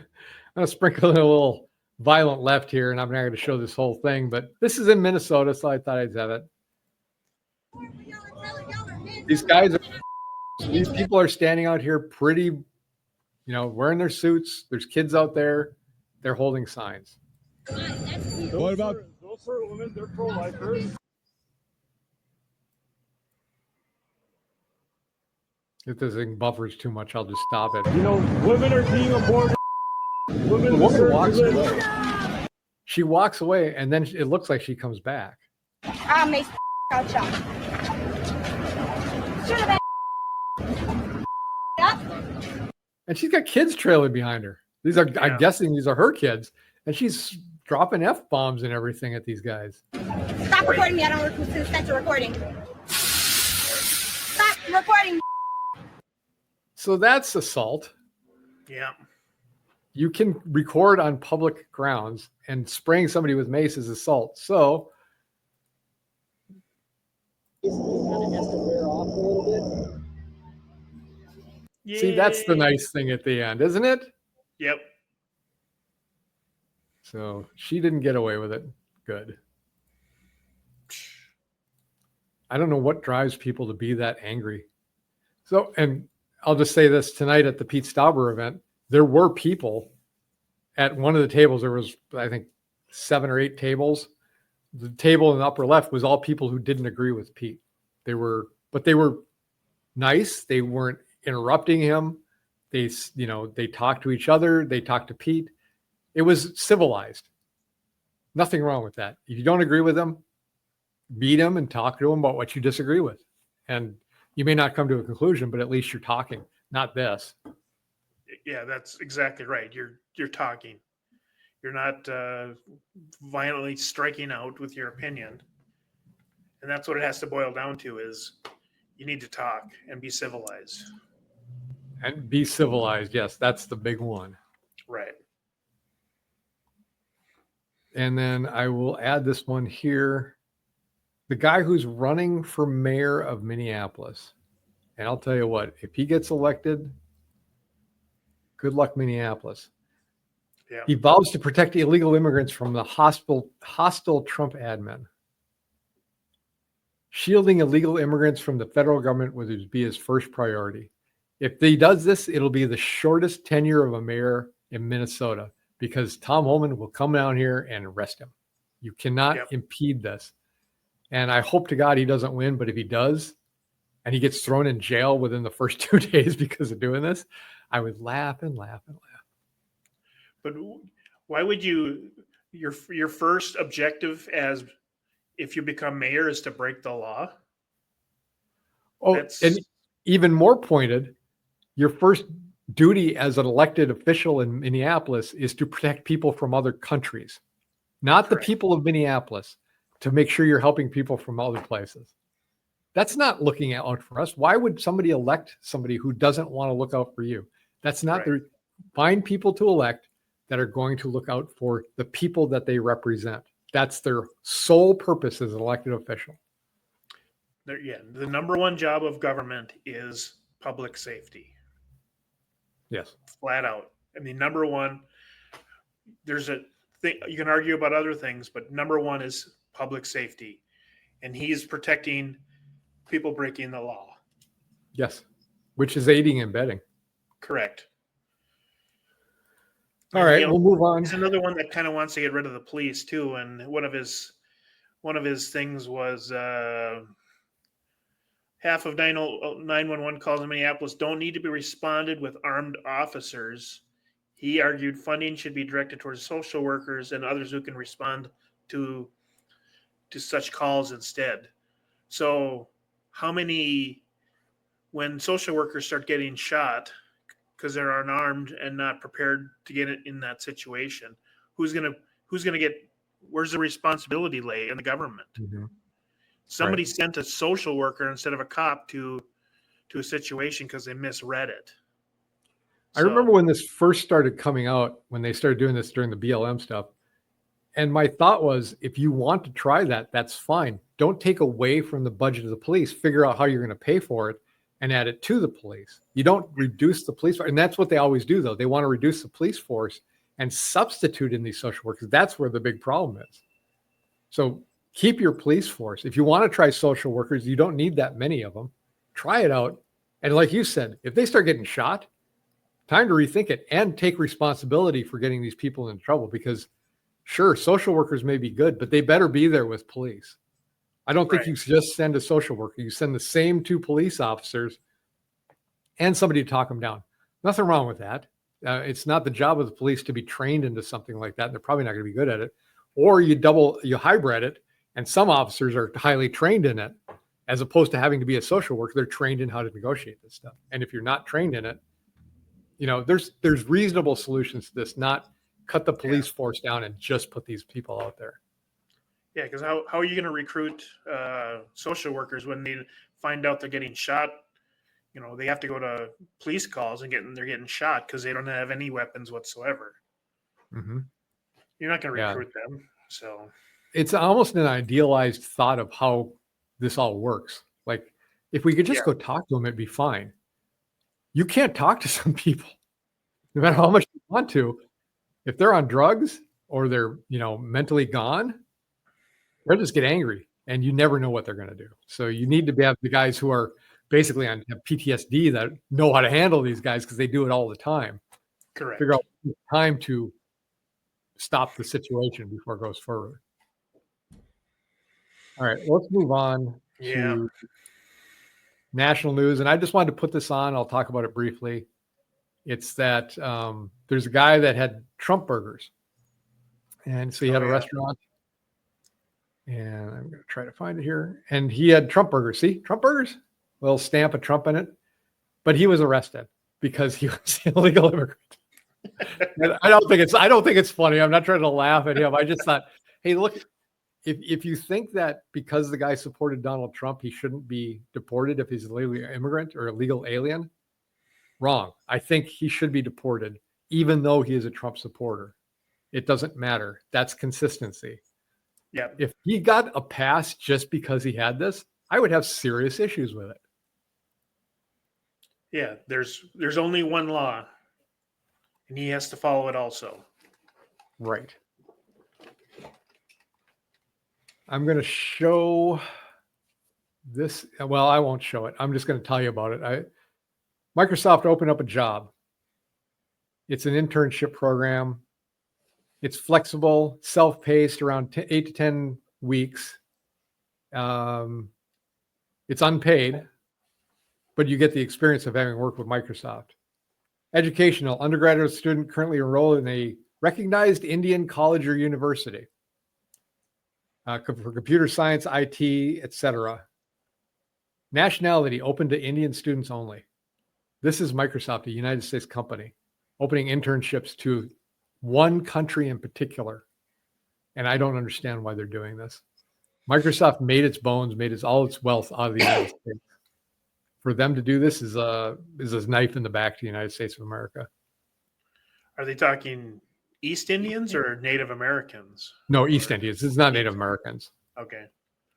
[SPEAKER 1] going to sprinkle in a little violent left here, and I'm not going to show this whole thing, but this is in Minnesota, so I thought I'd have it. These people are standing out here pretty, you know, wearing their suits. There's kids out there. They're holding signs.
[SPEAKER 9] What about those women? They're pro-lifers.
[SPEAKER 1] If this thing buffers too much, I'll just stop it.
[SPEAKER 9] You know, women are being aborted. Women
[SPEAKER 1] The woman
[SPEAKER 9] deserve to
[SPEAKER 1] walks
[SPEAKER 9] live.
[SPEAKER 1] away. She walks away, and then it looks like she comes back.
[SPEAKER 10] I may out y'all. Should have been up.
[SPEAKER 1] And she's got kids trailing behind her. These are, I'm guessing these are her kids. And she's dropping F-bombs and everything at these guys.
[SPEAKER 10] Stop recording me. I don't consent to recording. Stop recording.
[SPEAKER 1] So that's assault.
[SPEAKER 2] yeah.
[SPEAKER 1] You can record on public grounds, and spraying somebody with mace is assault. So see, that's the
[SPEAKER 2] Yay.
[SPEAKER 1] nice thing at the end, isn't it?
[SPEAKER 2] Yep.
[SPEAKER 1] So she didn't get away with it. Good. I don't know what drives people to be that angry. So, and I'll just say this, tonight at the Pete Stauber event, there were people at one of the tables. There was, I think, 7 or 8 tables. The table in the upper left was all people who didn't agree with Pete. They were nice. They weren't interrupting him. They talked to each other. They talked to Pete. It was civilized. Nothing wrong with that. If you don't agree with them, meet him and talk to him about what you disagree with. And you may not come to a conclusion, but at least you're talking, not this.
[SPEAKER 2] Yeah, that's exactly right. You're talking. You're not violently striking out with your opinion. And that's what it has to boil down to is you need to talk and be civilized.
[SPEAKER 1] And be civilized. Yes, that's the big one.
[SPEAKER 2] Right.
[SPEAKER 1] And then I will add this one here. The guy who's running for mayor of Minneapolis. And I'll tell you what, if he gets elected, good luck, Minneapolis.
[SPEAKER 2] Yeah.
[SPEAKER 1] He vows to protect illegal immigrants from the hostile Trump admin. Shielding illegal immigrants from the federal government would be his first priority. If he does this, it'll be the shortest tenure of a mayor in Minnesota because Tom Holman will come down here and arrest him. You cannot impede this. And I hope to God he doesn't win, but if he does, and he gets thrown in jail within the first 2 days because of doing this, I would laugh and laugh and laugh.
[SPEAKER 2] But why would you, your first objective as if you become mayor is to break the law?
[SPEAKER 1] Oh, and even more pointed, your first duty as an elected official in Minneapolis is to protect people from other countries, not the people of Minneapolis, to make sure you're helping people from other places. That's not looking out for us. Why would somebody elect somebody who doesn't want to look out for you? That's not find people to elect that are going to look out for the people that they represent. That's their sole purpose as an elected official.
[SPEAKER 2] The number one job of government is public safety.
[SPEAKER 1] Yes.
[SPEAKER 2] Flat out. I mean, number one, there's a thing, you can argue about other things, but number one is public safety. And he's protecting people breaking the law.
[SPEAKER 1] Yes. Which is aiding and abetting.
[SPEAKER 2] Correct.
[SPEAKER 1] All right, we'll move on.
[SPEAKER 2] There's another one that kind of wants to get rid of the police too, and one of his things was half of 911 calls in Minneapolis don't need to be responded with armed officers. He argued funding should be directed towards social workers and others who can respond to such calls instead. So how many, when social workers start getting shot because they're unarmed and not prepared to get it in that situation, who's gonna get, where's the responsibility lay in the government?
[SPEAKER 1] Mm-hmm.
[SPEAKER 2] Somebody sent a social worker instead of a cop to a situation because they misread it.
[SPEAKER 1] I remember when this first started coming out, when they started doing this during the BLM stuff. And my thought was, if you want to try that, that's fine. Don't take away from the budget of the police. Figure out how you're going to pay for it and add it to the police. You don't reduce the police. And that's what they always do, though. They want to reduce the police force and substitute in these social workers. That's where the big problem is. So keep your police force. If you want to try social workers, you don't need that many of them. Try it out. And like you said, if they start getting shot, time to rethink it and take responsibility for getting these people in trouble, because sure, social workers may be good, but they better be there with police. I don't think you just send a social worker. You send the same 2 police officers and somebody to talk them down. Nothing wrong with that. It's not the job of the police to be trained into something like that. And they're probably not going to be good at it. Or you hybrid it, and some officers are highly trained in it, as opposed to having to be a social worker. They're trained in how to negotiate this stuff. And if you're not trained in it, there's reasonable solutions to this, not cut the police force down and just put these people out there.
[SPEAKER 2] Yeah, because how are you going to recruit social workers when they find out they're getting shot? They have to go to police calls and they're getting shot because they don't have any weapons whatsoever.
[SPEAKER 1] Mm-hmm.
[SPEAKER 2] You're not going to recruit them. So
[SPEAKER 1] it's almost an idealized thought of how this all works. Like, if we could just go talk to them, it'd be fine. You can't talk to some people, no matter how much you want to. If they're on drugs or they're, mentally gone, they'll just get angry, and you never know what they're going to do. So you need to have the guys who are basically have PTSD that know how to handle these guys, because they do it all the time.
[SPEAKER 2] Correct.
[SPEAKER 1] Figure out time to stop the situation before it goes further. All right, let's move on to national news. And I just wanted to put this on. I'll talk about it briefly. It's that there's a guy that had Trump burgers. And so he had a restaurant. And I'm going to try to find it here. And he had Trump burgers. See, Trump burgers? Little stamp of Trump in it. But he was arrested because he was an illegal immigrant. And I don't think it's funny. I'm not trying to laugh at him. I just thought, hey, look, if you think that because the guy supported Donald Trump, he shouldn't be deported if he's a legal immigrant or a legal alien, wrong. I think he should be deported, even though he is a Trump supporter. It doesn't matter. That's consistency.
[SPEAKER 2] Yeah.
[SPEAKER 1] If he got a pass just because he had this, I would have serious issues with it.
[SPEAKER 2] Yeah, there's only one law, and he has to follow it also.
[SPEAKER 1] Right. I'm going to show this. Well, I won't show it. I'm just going to tell you about it. Microsoft opened up a job. It's an internship program. It's flexible, self-paced, around 8 to 10 weeks. It's unpaid, but you get the experience of having worked with Microsoft. Educational, undergraduate student currently enrolled in a recognized Indian college or university for computer science, IT, etc. Nationality open to Indian students only. This is Microsoft, a United States company, opening internships to one country in particular. And I don't understand why they're doing this. Microsoft made its bones, all its wealth out of the United States. For them to do this is a knife in the back to the United States of America.
[SPEAKER 2] Are they talking East Indians or Native Americans?
[SPEAKER 1] No, East Indians. It's not Native Americans.
[SPEAKER 2] Okay.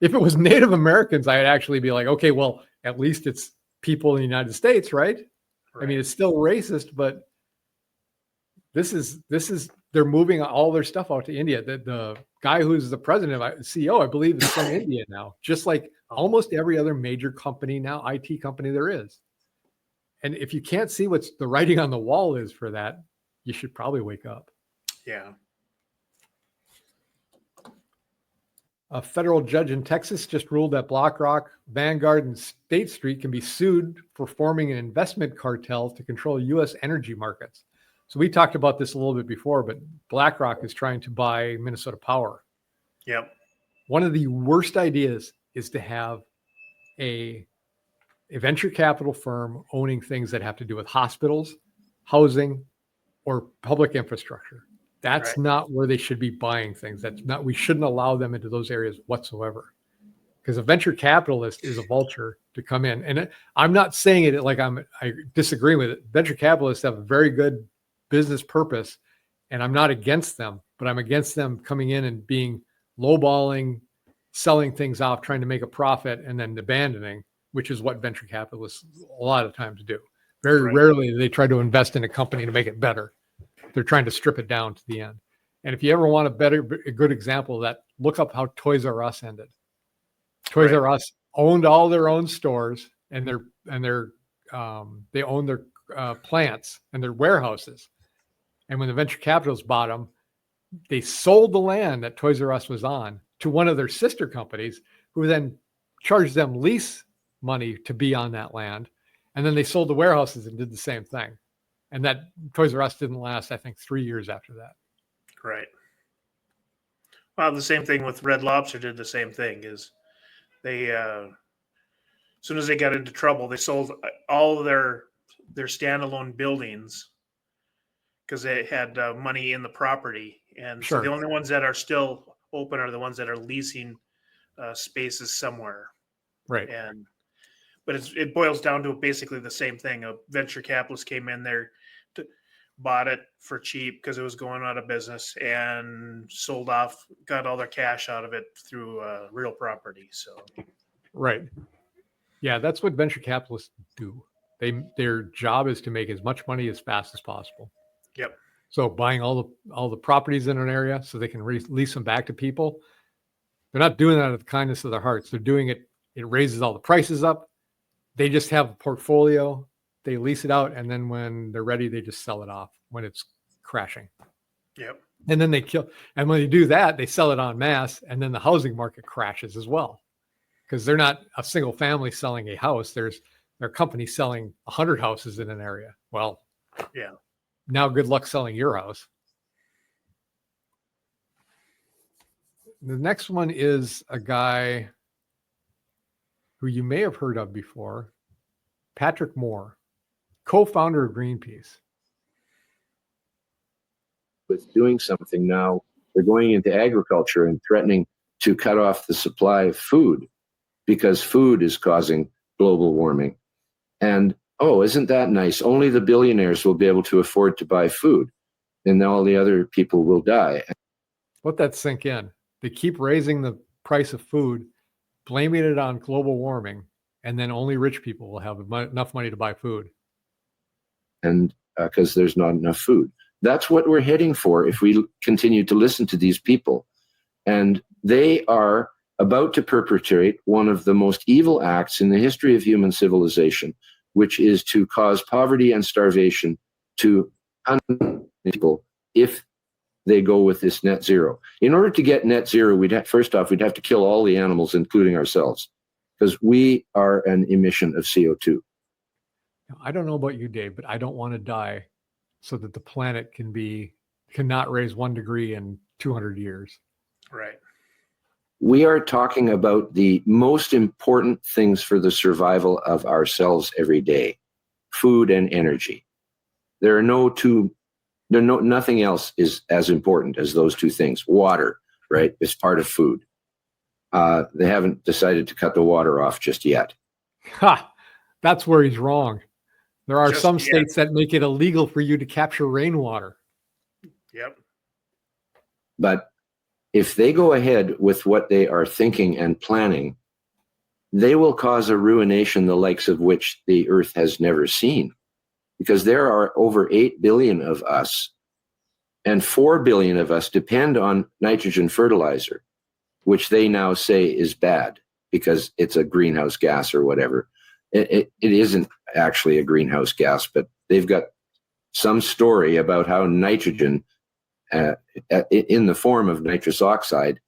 [SPEAKER 1] If it was Native Americans, I'd actually be like, okay, well, at least it's people in the United States, right? I mean, it's still racist, but this is they're moving all their stuff out to India. The guy who's the president, CEO, I believe, is from India now, just like almost every other major company now, IT company there is. And if you can't see what's the writing on the wall is for that, you should probably wake up.
[SPEAKER 2] Yeah.
[SPEAKER 1] A federal judge in Texas just ruled that BlackRock, Vanguard, and State Street can be sued for forming an investment cartel to control U.S. energy markets. So we talked about this a little bit before, but BlackRock is trying to buy Minnesota Power.
[SPEAKER 2] Yep.
[SPEAKER 1] One of the worst ideas is to have a venture capital firm owning things that have to do with hospitals, housing, or public infrastructure. That's
[SPEAKER 2] Right.
[SPEAKER 1] not where they should be buying things. We shouldn't allow them into those areas whatsoever. Because a venture capitalist is a vulture to come in. And I'm not saying it like I disagree with it. Venture capitalists have a very good business purpose, and I'm not against them, but I'm against them coming in and being lowballing, selling things off, trying to make a profit, and then abandoning, which is what venture capitalists a lot of times do. Very
[SPEAKER 2] Right.
[SPEAKER 1] rarely do they try to invest in a company to make it better. They're trying to strip it down to the end. And if you ever want a good example of that, look up how Toys R Us ended. Toys
[SPEAKER 2] Right.
[SPEAKER 1] R Us owned all their own stores, and they own their plants and their warehouses. And when the venture capitalists bought them, they sold the land that Toys R Us was on to one of their sister companies, who then charged them lease money to be on that land. And then they sold the warehouses and did the same thing. And that Toys R Us didn't last, I think, 3 years after that.
[SPEAKER 2] Right. Well, the same thing with Red Lobster did the same thing. Is they as soon as they got into trouble, they sold all of their standalone buildings because they had money in the property, and
[SPEAKER 1] Sure.
[SPEAKER 2] so the only ones that are still open are the ones that are leasing spaces somewhere.
[SPEAKER 1] Right.
[SPEAKER 2] But it boils down to basically the same thing. A venture capitalist came in there, bought it for cheap because it was going out of business, and sold off, got all their cash out of it through real property. So,
[SPEAKER 1] Right. Yeah, that's what venture capitalists do. Their job is to make as much money as fast as possible.
[SPEAKER 2] yep,
[SPEAKER 1] So buying all the properties in an area so they can lease them back to people. They're not doing that out of the kindness of their hearts. They're doing it. It raises all the prices up. They just have a portfolio. They lease it out, and then when they're ready, they just sell it off when it's crashing.
[SPEAKER 2] yep,
[SPEAKER 1] And then they kill. And when they do that, they sell it en masse, and then the housing market crashes as well, because they're not a single family selling a house. They're a company selling 100 houses in an area. Well,
[SPEAKER 2] yeah.
[SPEAKER 1] now good luck selling your house. The next one is a guy who you may have heard of before, Patrick Moore, co-founder of Greenpeace.
[SPEAKER 11] With doing something now, they're going into agriculture and threatening to cut off the supply of food because food is causing global warming. And, oh, isn't that nice? Only the billionaires will be able to afford to buy food, and all the other people will die.
[SPEAKER 1] Let that sink in. They keep raising the price of food, blaming it on global warming, and then only rich people will have enough money to buy food.
[SPEAKER 11] And because there's not enough food. That's what we're heading for if we continue to listen to these people. And they are about to perpetrate one of the most evil acts in the history of human civilization, which is to cause poverty and starvation to people if they go with this net zero. In order to get net zero, we'd have to kill all the animals, including ourselves, because we are an emission of CO2.
[SPEAKER 1] I don't know about you, Dave, but I don't want to die so that the planet cannot raise 1 degree in 200 years.
[SPEAKER 2] Right.
[SPEAKER 11] We are talking about the most important things for the survival of ourselves every day: food and energy. Nothing else is as important as those two things. Water, right, is part of food. They haven't decided to cut the water off just yet.
[SPEAKER 1] Ha! That's where he's wrong. There are
[SPEAKER 2] Just
[SPEAKER 1] some
[SPEAKER 2] yet.
[SPEAKER 1] states that make it illegal for you to capture rainwater.
[SPEAKER 2] Yep.
[SPEAKER 11] But if they go ahead with what they are thinking and planning, they will cause a ruination the likes of which the earth has never seen. Because there are over 8 billion of us, and 4 billion of us depend on nitrogen fertilizer, which they now say is bad because it's a greenhouse gas or whatever. It isn't actually a greenhouse gas, but they've got some story about how nitrogen in the form of nitrous oxide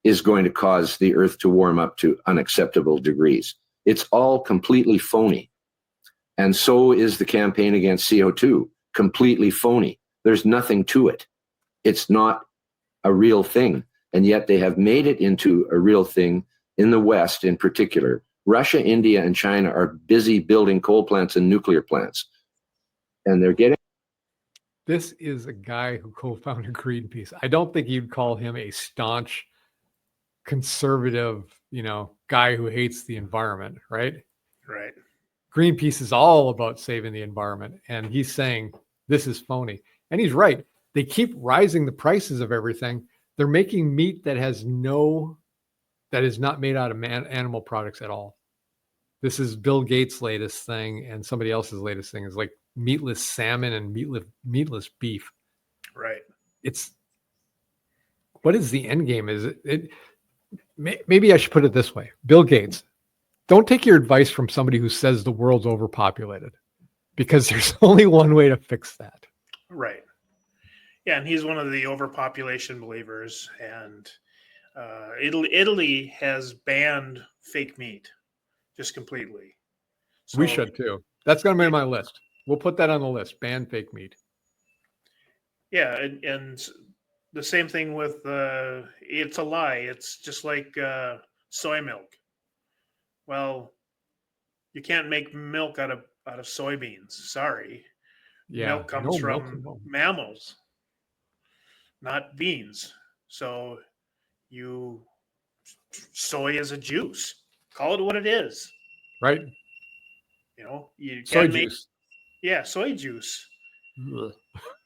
[SPEAKER 11] is going to cause the earth to warm up to unacceptable degrees. It's all completely phony. And so is the campaign against CO2, completely phony. There's nothing to it. It's not a real thing. And yet they have made it into a real thing in the West in particular. Russia, India, and China are busy building coal plants and nuclear plants. And they're getting...
[SPEAKER 1] This is a guy who co-founded Greenpeace. I don't think you'd call him a staunch conservative, guy who hates the environment, right?
[SPEAKER 2] Right.
[SPEAKER 1] Greenpeace is all about saving the environment. And he's saying this is phony. And he's right. They keep rising the prices of everything. They're making meat that is not made out of animal products at all. This is Bill Gates' latest thing, and somebody else's latest thing is like meatless salmon and meatless beef.
[SPEAKER 2] Right.
[SPEAKER 1] What is the end game? Is it maybe I should put it this way. Bill Gates, don't take your advice from somebody who says the world's overpopulated, because there's only one way to fix that.
[SPEAKER 2] Right. Yeah, and he's one of the overpopulation believers, and Italy has banned fake meat just completely. So,
[SPEAKER 1] we should too. That's going to be on my list. We'll put that on the list. Ban fake meat.
[SPEAKER 2] Yeah, and the same thing with it's a lie. It's just like soy milk. Well, you can't make milk out of soybeans. Sorry.
[SPEAKER 1] Yeah,
[SPEAKER 2] milk comes from mammals, not beans. So soy is a juice. Call it what it is.
[SPEAKER 1] Right.
[SPEAKER 2] You
[SPEAKER 1] soy
[SPEAKER 2] can't make
[SPEAKER 1] juice.
[SPEAKER 2] Yeah, soy juice.
[SPEAKER 1] Ugh.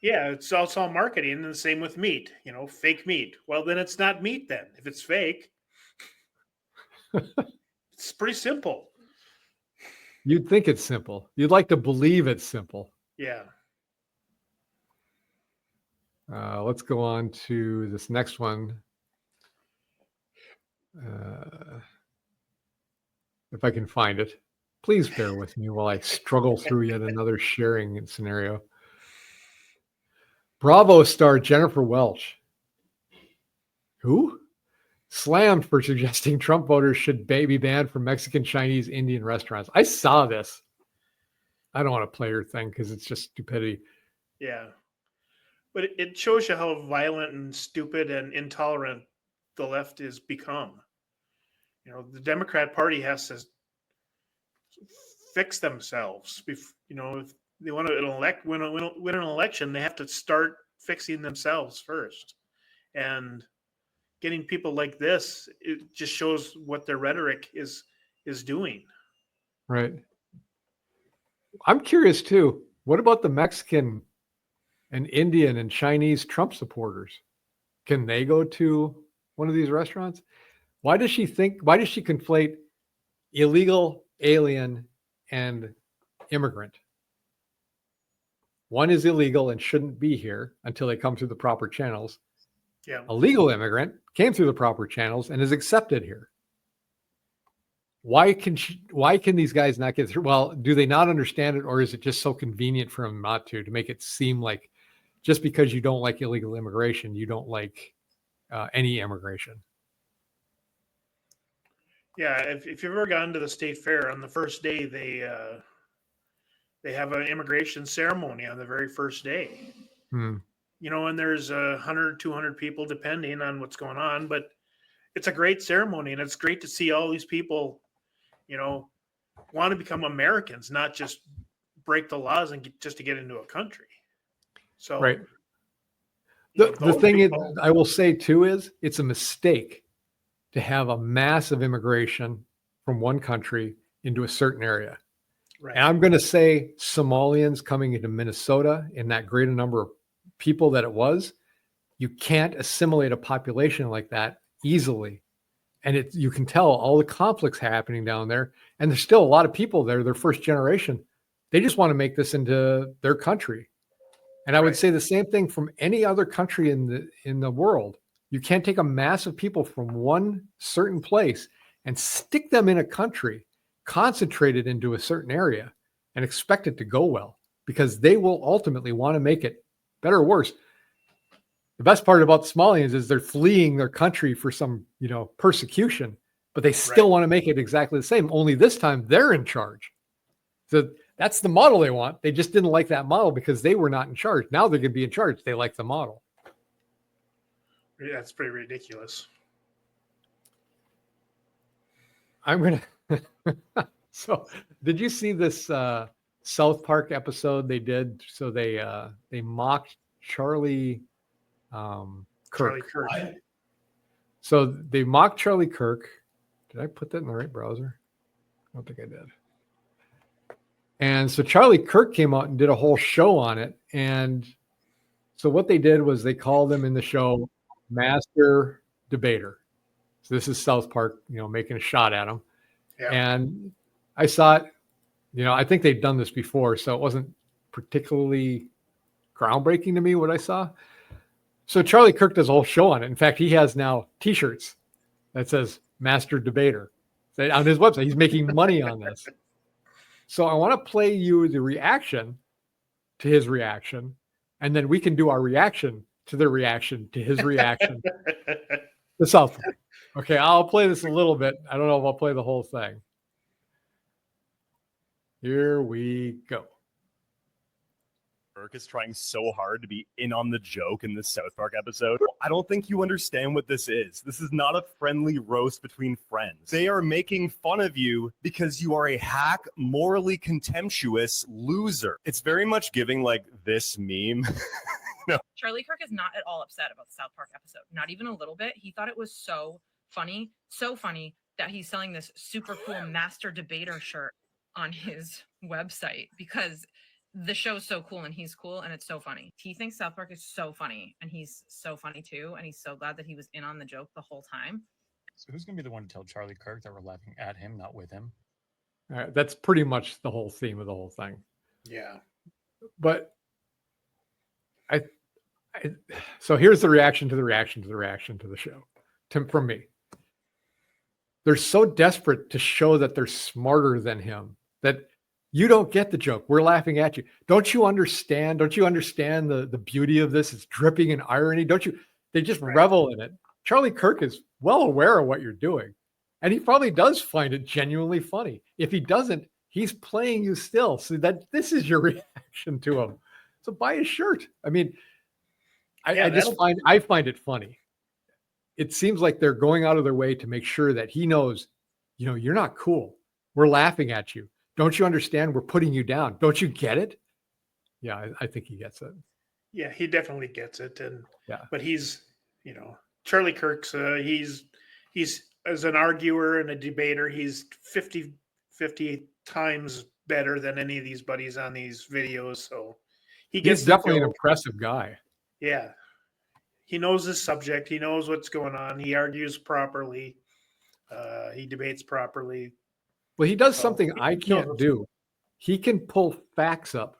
[SPEAKER 2] Yeah, it's all marketing, and the same with meat. Fake meat. Well, then it's not meat. Then if it's fake, it's pretty simple.
[SPEAKER 1] You'd think it's simple. You'd like to believe it's simple.
[SPEAKER 2] Yeah.
[SPEAKER 1] Let's go on to this next one. If I can find it. Please bear with me while I struggle through yet another sharing scenario. Bravo star Jennifer Welch, who slammed for suggesting Trump voters should be banned from Mexican, Chinese, Indian restaurants. I saw this. I don't want to play her thing because it's just stupidity.
[SPEAKER 2] Yeah. But it shows you how violent and stupid and intolerant the left has become. The Democrat Party has to fix themselves. If they want to win an election, they have to start fixing themselves first. And getting people like this, it just shows what their rhetoric is doing.
[SPEAKER 1] Right. I'm curious too. What about the Mexican and Indian and Chinese Trump supporters? Can they go to one of these restaurants? Why does she conflate illegal, alien, and immigrant? One is illegal and shouldn't be here until they come through the proper channels.
[SPEAKER 2] Yeah.
[SPEAKER 1] A legal immigrant came through the proper channels and is accepted here. Why can these guys not get through? Well, do they not understand it, or is it just so convenient for them not to make it seem like just because you don't like illegal immigration, you don't like any immigration?
[SPEAKER 2] Yeah, if you've ever gone to the state fair, on the first day, they have an immigration ceremony on the very first day. And there's 100, 200 people, depending on what's going on. But it's a great ceremony, and it's great to see all these people, want to become Americans, not just break the laws and just to get into a country. So,
[SPEAKER 1] right. The thing is, I will say too, is it's a mistake to have a massive immigration from one country into a certain area.
[SPEAKER 2] Right.
[SPEAKER 1] And I'm going to say Somalians coming into Minnesota in that great a number of people that it was, you can't assimilate a population like that easily. And you can tell all the conflicts happening down there. And there's still a lot of people there, they're first generation. They just want to make this into their country. And I would say the same thing from any other country in the world. You can't take a mass of people from one certain place and stick them in a country, concentrate it into a certain area, and expect it to go well, because they will ultimately want to make it better or worse. The best part about the Somalians is they're fleeing their country for some, persecution, but they still want to make it exactly the same. Only this time they're in charge. So that's the model they want. They just didn't like that model because they were not in charge. Now they're going to be in charge. They like the model.
[SPEAKER 2] Yeah, it's pretty ridiculous.
[SPEAKER 1] I'm going to. So did you see this South Park episode they did? So they mocked Charlie Kirk.
[SPEAKER 2] Charlie Kirk.
[SPEAKER 1] So they mocked Charlie Kirk. Did I put that in the right browser? I don't think I did. And so Charlie Kirk came out and did a whole show on it. And so what they did was they called him in the show Master Debater. So this is South Park, making a shot at him.
[SPEAKER 2] Yeah.
[SPEAKER 1] And I saw it, I think they'd done this before, so it wasn't particularly groundbreaking to me what I saw. So Charlie Kirk does a whole show on it. In fact, he has now t-shirts that says Master Debater on his website. He's making money on this. So I want to play you the reaction to his reaction, and then we can do our reaction to the reaction to his reaction to South Park. Okay, I'll play this a little bit. I don't know if I'll play the whole thing. Here we go.
[SPEAKER 12] Kirk is trying so hard to be in on the joke in this South Park episode. I don't think you understand what this is. This is not a friendly roast between friends. They are making fun of you because you are a hack, morally contemptuous loser. It's very much giving like this meme. No.
[SPEAKER 13] Charlie Kirk is not at all upset about the South Park episode. Not even a little bit. He thought it was so funny that he's selling this super cool Master Debater shirt on his website because the show's so cool and he's cool and it's so funny. He thinks South Park is so funny and he's so funny too. And he's so glad that he was in on the joke the whole time.
[SPEAKER 14] So who's going to be the one to tell Charlie Kirk that we're laughing at him, not with him?
[SPEAKER 1] All right, that's pretty much the whole theme of the whole thing.
[SPEAKER 2] Yeah.
[SPEAKER 1] But so here's the reaction to the reaction to the reaction to the show from me. They're so desperate to show that they're smarter than him that you don't get the joke. We're laughing at you. Don't you understand? Don't you understand the beauty of this? It's dripping in irony. Don't you? They just revel in it. Charlie Kirk is well aware of what you're doing. And he probably does find it genuinely funny. If he doesn't, he's playing you still. So that this is your reaction to him. So buy his shirt. I mean, I find it funny. It seems like they're going out of their way to make sure that he knows, you're not cool. We're laughing at you. Don't you understand? We're putting you down. Don't you get it? Yeah, I think he gets it.
[SPEAKER 2] Yeah, he definitely gets it. And
[SPEAKER 1] yeah,
[SPEAKER 2] but he's, Charlie Kirk's he's as an arguer and a debater, he's 50 times better than any of these buddies on these videos. So
[SPEAKER 1] he's definitely an impressive guy.
[SPEAKER 2] Yeah. He knows his subject. He knows what's going on. He argues properly. He debates properly.
[SPEAKER 1] Well, he does something I can't do. He can pull facts up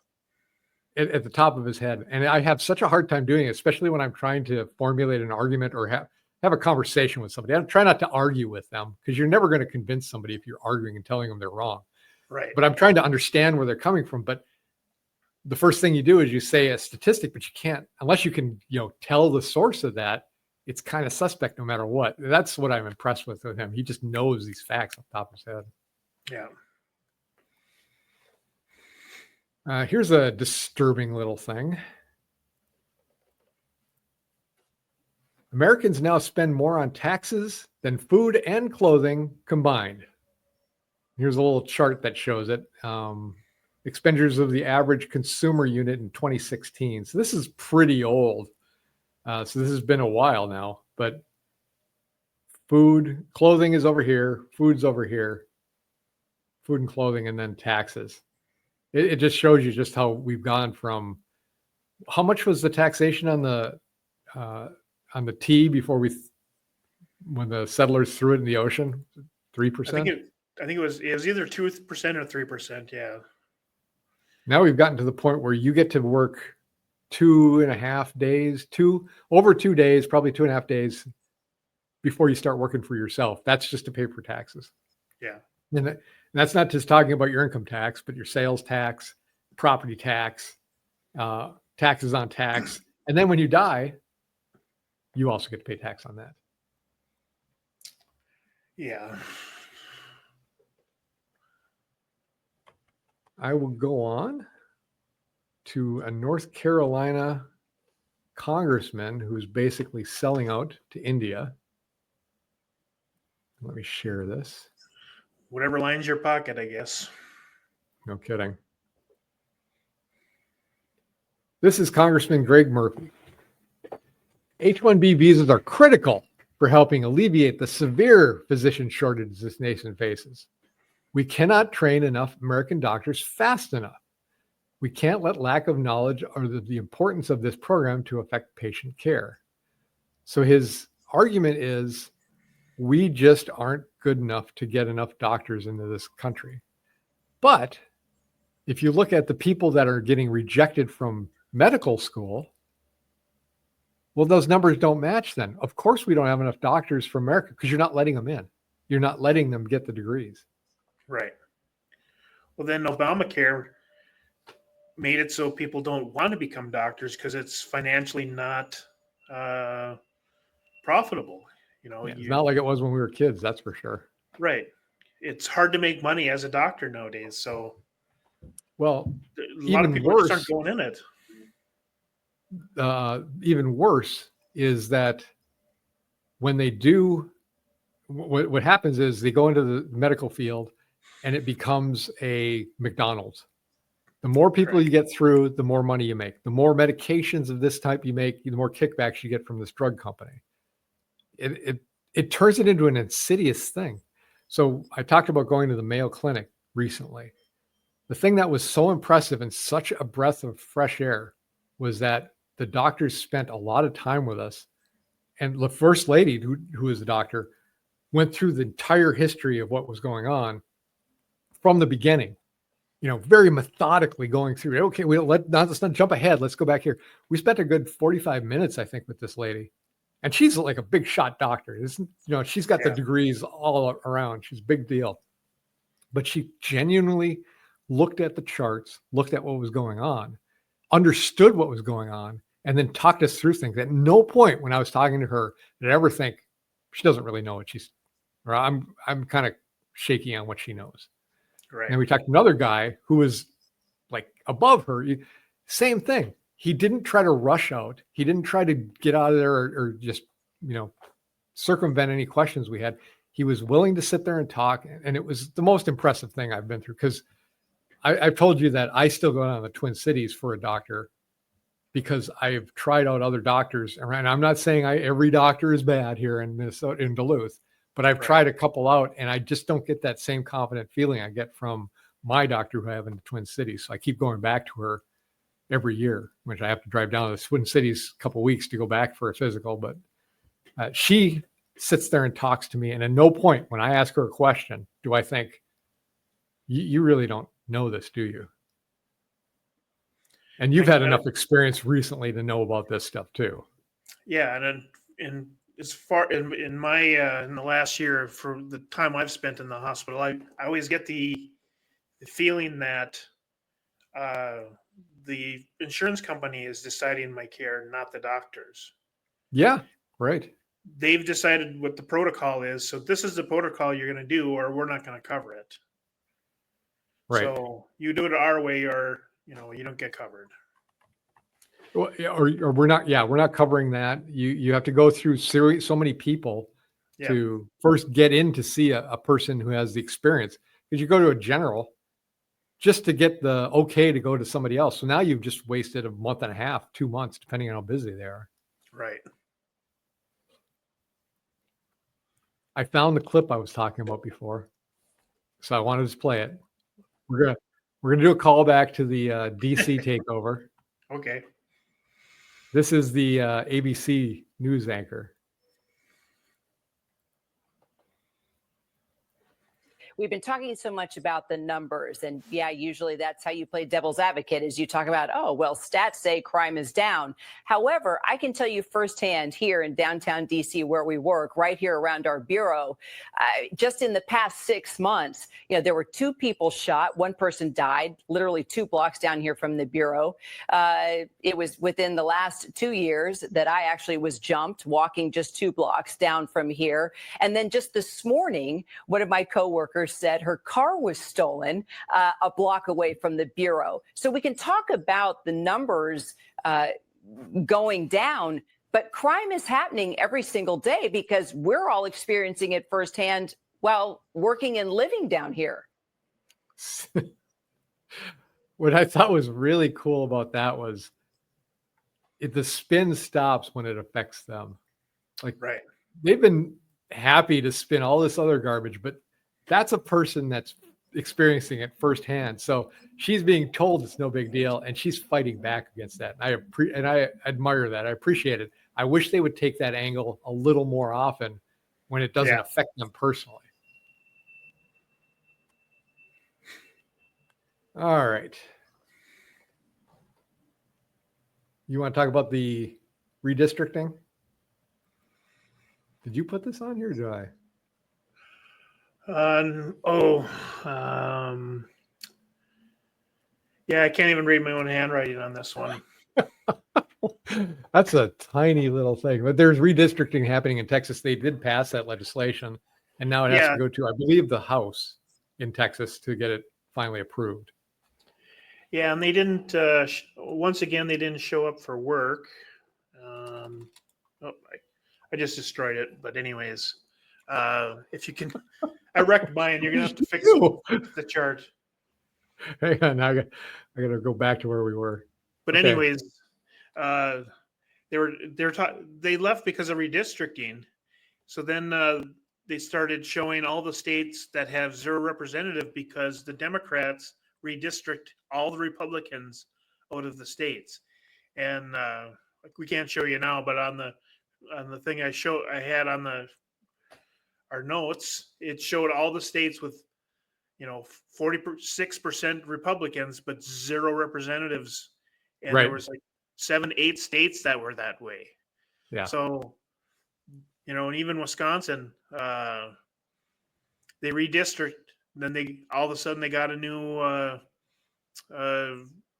[SPEAKER 1] at the top of his head. And I have such a hard time doing it, especially when I'm trying to formulate an argument or have a conversation with somebody. I try not to argue with them because you're never going to convince somebody if you're arguing and telling them they're wrong.
[SPEAKER 2] Right.
[SPEAKER 1] But I'm trying to understand where they're coming from. But the first thing you do is you say a statistic, but you can't, unless you can, tell the source of that, it's kind of suspect no matter what. That's what I'm impressed with him. He just knows these facts off the top of his head.
[SPEAKER 2] Yeah.
[SPEAKER 1] Here's a disturbing little thing. Americans now spend more on taxes than food and clothing combined. Here's a little chart that shows it. Expenditures of the average consumer unit in 2016. So this is pretty old. So this has been a while now, but clothing is over here, food's over here, food and clothing, and then taxes. It just shows you just how we've gone from, how much was the taxation on the tea before when the settlers threw it in the ocean? 3%?
[SPEAKER 2] I think it was either 2% or 3%. Yeah.
[SPEAKER 1] Now we've gotten to the point where you get to work 2.5 days, over 2 days, probably 2.5 days before you start working for yourself. That's just to pay for taxes.
[SPEAKER 2] Yeah.
[SPEAKER 1] And that's not just talking about your income tax, but your sales tax, property tax, taxes on tax. And then when you die, you also get to pay tax on that.
[SPEAKER 2] Yeah.
[SPEAKER 1] I will go on to a North Carolina congressman who's basically selling out to India. Let me share this.
[SPEAKER 2] Whatever lines your pocket, I guess.
[SPEAKER 1] No kidding. This is Congressman Greg Murphy. H-1B visas are critical for helping alleviate the severe physician shortages this nation faces. We cannot train enough American doctors fast enough. We can't let lack of knowledge or the importance of this program to affect patient care. So his argument is we just aren't good enough to get enough doctors into this country. But if you look at the people that are getting rejected from medical school, well, those numbers don't match then. Of course, we don't have enough doctors for America because you're not letting them in. You're not letting them get the degrees.
[SPEAKER 2] Right. Well, then Obamacare made it so people don't want to become doctors because it's financially not profitable. You know,
[SPEAKER 1] It's not like it was when we were kids, that's for sure.
[SPEAKER 2] Right. It's hard to make money as a doctor nowadays. So,
[SPEAKER 1] well,
[SPEAKER 2] a lot of people just aren't going in it.
[SPEAKER 1] Even worse is that when they do, what happens is they go into the medical field and it becomes a McDonald's. The more people you get through, the more money you make. The more medications of this type you make, the more kickbacks you get from this drug company. It turns it into an insidious thing. So I talked about going to the Mayo Clinic recently. The thing that was so impressive and such a breath of fresh air was that the doctors spent a lot of time with us. And the first lady, who is a doctor, went through the entire history of what was going on from the beginning, you know, very methodically going through it. Okay, let's not jump ahead. Let's go back here. We spent a good 45 minutes, I think, with this lady. And she's like a big shot doctor. She's got the degrees all around. She's a big deal. But she genuinely looked at the charts, looked at what was going on, understood what was going on, and then talked us through things. At no point when I was talking to her did I ever think she doesn't really know what she's, or I'm kind of shaky on what she knows.
[SPEAKER 2] Right.
[SPEAKER 1] And we talked to another guy who was like above her. Same thing. He didn't try to rush out. He didn't try to get out of there or just, circumvent any questions we had. He was willing to sit there and talk. And it was the most impressive thing I've been through, because I've told you that I still go down to the Twin Cities for a doctor because I've tried out other doctors. And I'm not saying every doctor is bad here in Minnesota, in Duluth, but I've tried a couple out and I just don't get that same confident feeling I get from my doctor who I have in the Twin Cities. So I keep going back to her every year, which I have to drive down to the Twin Cities a couple of weeks to go back for a physical. But she sits there and talks to me. And at no point when I ask her a question, do I think, you really don't know this, do you? And you've had enough experience recently to know about this stuff too.
[SPEAKER 2] Yeah. And as far in the last year, for the time I've spent in the hospital, I always get the feeling that the insurance company is deciding my care, not the doctors.
[SPEAKER 1] Yeah, right.
[SPEAKER 2] They've decided what the protocol is. So this is the protocol you're going to do, or we're not going to cover it.
[SPEAKER 1] Right.
[SPEAKER 2] So you do it our way, or you don't get covered.
[SPEAKER 1] Well, or we're not covering that. You have to go through so many people to first get in to see a person who has the experience. Because you go to a general just to get the okay to go to somebody else. So now you've just wasted a month and a half, 2 months, depending on how busy they are.
[SPEAKER 2] Right.
[SPEAKER 1] I found the clip I was talking about before, so I wanted to play it. We're gonna do a callback to the DC takeover.
[SPEAKER 2] Okay.
[SPEAKER 1] This is the ABC news anchor.
[SPEAKER 15] we've been talking so much about the numbers, and yeah, usually that's how you play devil's advocate, is you talk about, oh, well, stats say crime is down. However, I can tell you firsthand here in downtown DC, where we work, right here around our bureau, just in the past 6 months, there were 2 people shot. One person died, literally 2 blocks down here from the bureau. It was within the last 2 years that I actually was jumped walking just 2 blocks down from here. And then just this morning, one of my coworkers said her car was stolen a block away from the bureau. So we can talk about the numbers going down, but crime is happening every single day because we're all experiencing it firsthand while working and living down here.
[SPEAKER 1] What I thought was really cool about that was the spin stops when it affects them. Like,
[SPEAKER 2] right.
[SPEAKER 1] They've been happy to spin all this other garbage, but that's a person that's experiencing it firsthand. So she's being told it's no big deal, and she's fighting back against that. And I admire that. I appreciate it. I wish they would take that angle a little more often when it doesn't affect them personally. All right. You want to talk about the redistricting? Did you put this on here? Or did I?
[SPEAKER 2] Yeah, I can't even read my own handwriting on this one.
[SPEAKER 1] That's a tiny little thing, but there's redistricting happening in Texas. They did pass that legislation, and now it has to go to, I believe, the House in Texas to get it finally approved.
[SPEAKER 2] Yeah, and they didn't, once again, they didn't show up for work. I just destroyed it. But anyways, if you can, I wrecked mine. You're going to have to fix the chart.
[SPEAKER 1] Hang on, I got to go back to where we were.
[SPEAKER 2] But anyways, they left because of redistricting. So then they started showing all the states that have 0 representative because the Democrats redistrict all the Republicans out of the states. And like we can't show you now, but on the thing I had on our notes, it showed all the states with 46% Republicans but 0 representatives, and there was like 7-8 states that were that way.
[SPEAKER 1] Yeah.
[SPEAKER 2] So and even Wisconsin, they redistrict. Then they all of a sudden they got a new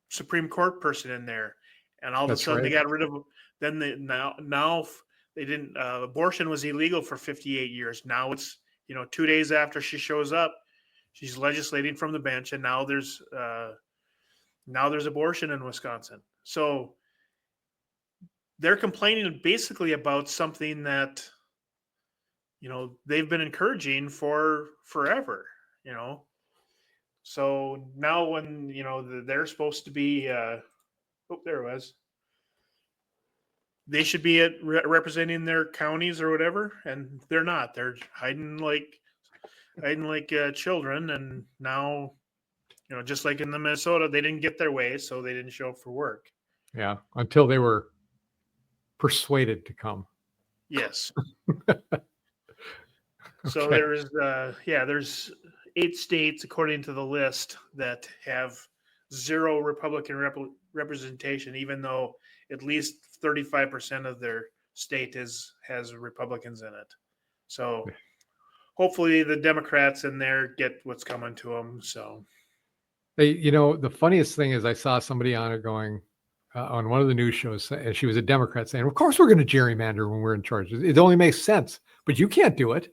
[SPEAKER 2] Supreme Court person in there, and all of a sudden they got rid of. Then now they didn't. Abortion was illegal for 58 years. Now it's 2 days after she shows up, she's legislating from the bench, and now there's abortion in Wisconsin. So they're complaining basically about something that they've been encouraging for forever. So now when they're supposed to be there it was, they should be representing their counties or whatever, and they're not. They're hiding like children. And now just like in the Minnesota, they didn't get their way, so they didn't show up for work.
[SPEAKER 1] Yeah, until they were persuaded to come.
[SPEAKER 2] Yes. So there's 8 states, according to the list, that have 0 Republican representation, even though at least 35% of their state has Republicans in it. So hopefully the Democrats in there get what's coming to them. So
[SPEAKER 1] the funniest thing is I saw somebody on it going on one of the news shows, and she was a Democrat, saying, of course we're going to gerrymander when we're in charge. It only makes sense, but you can't do it.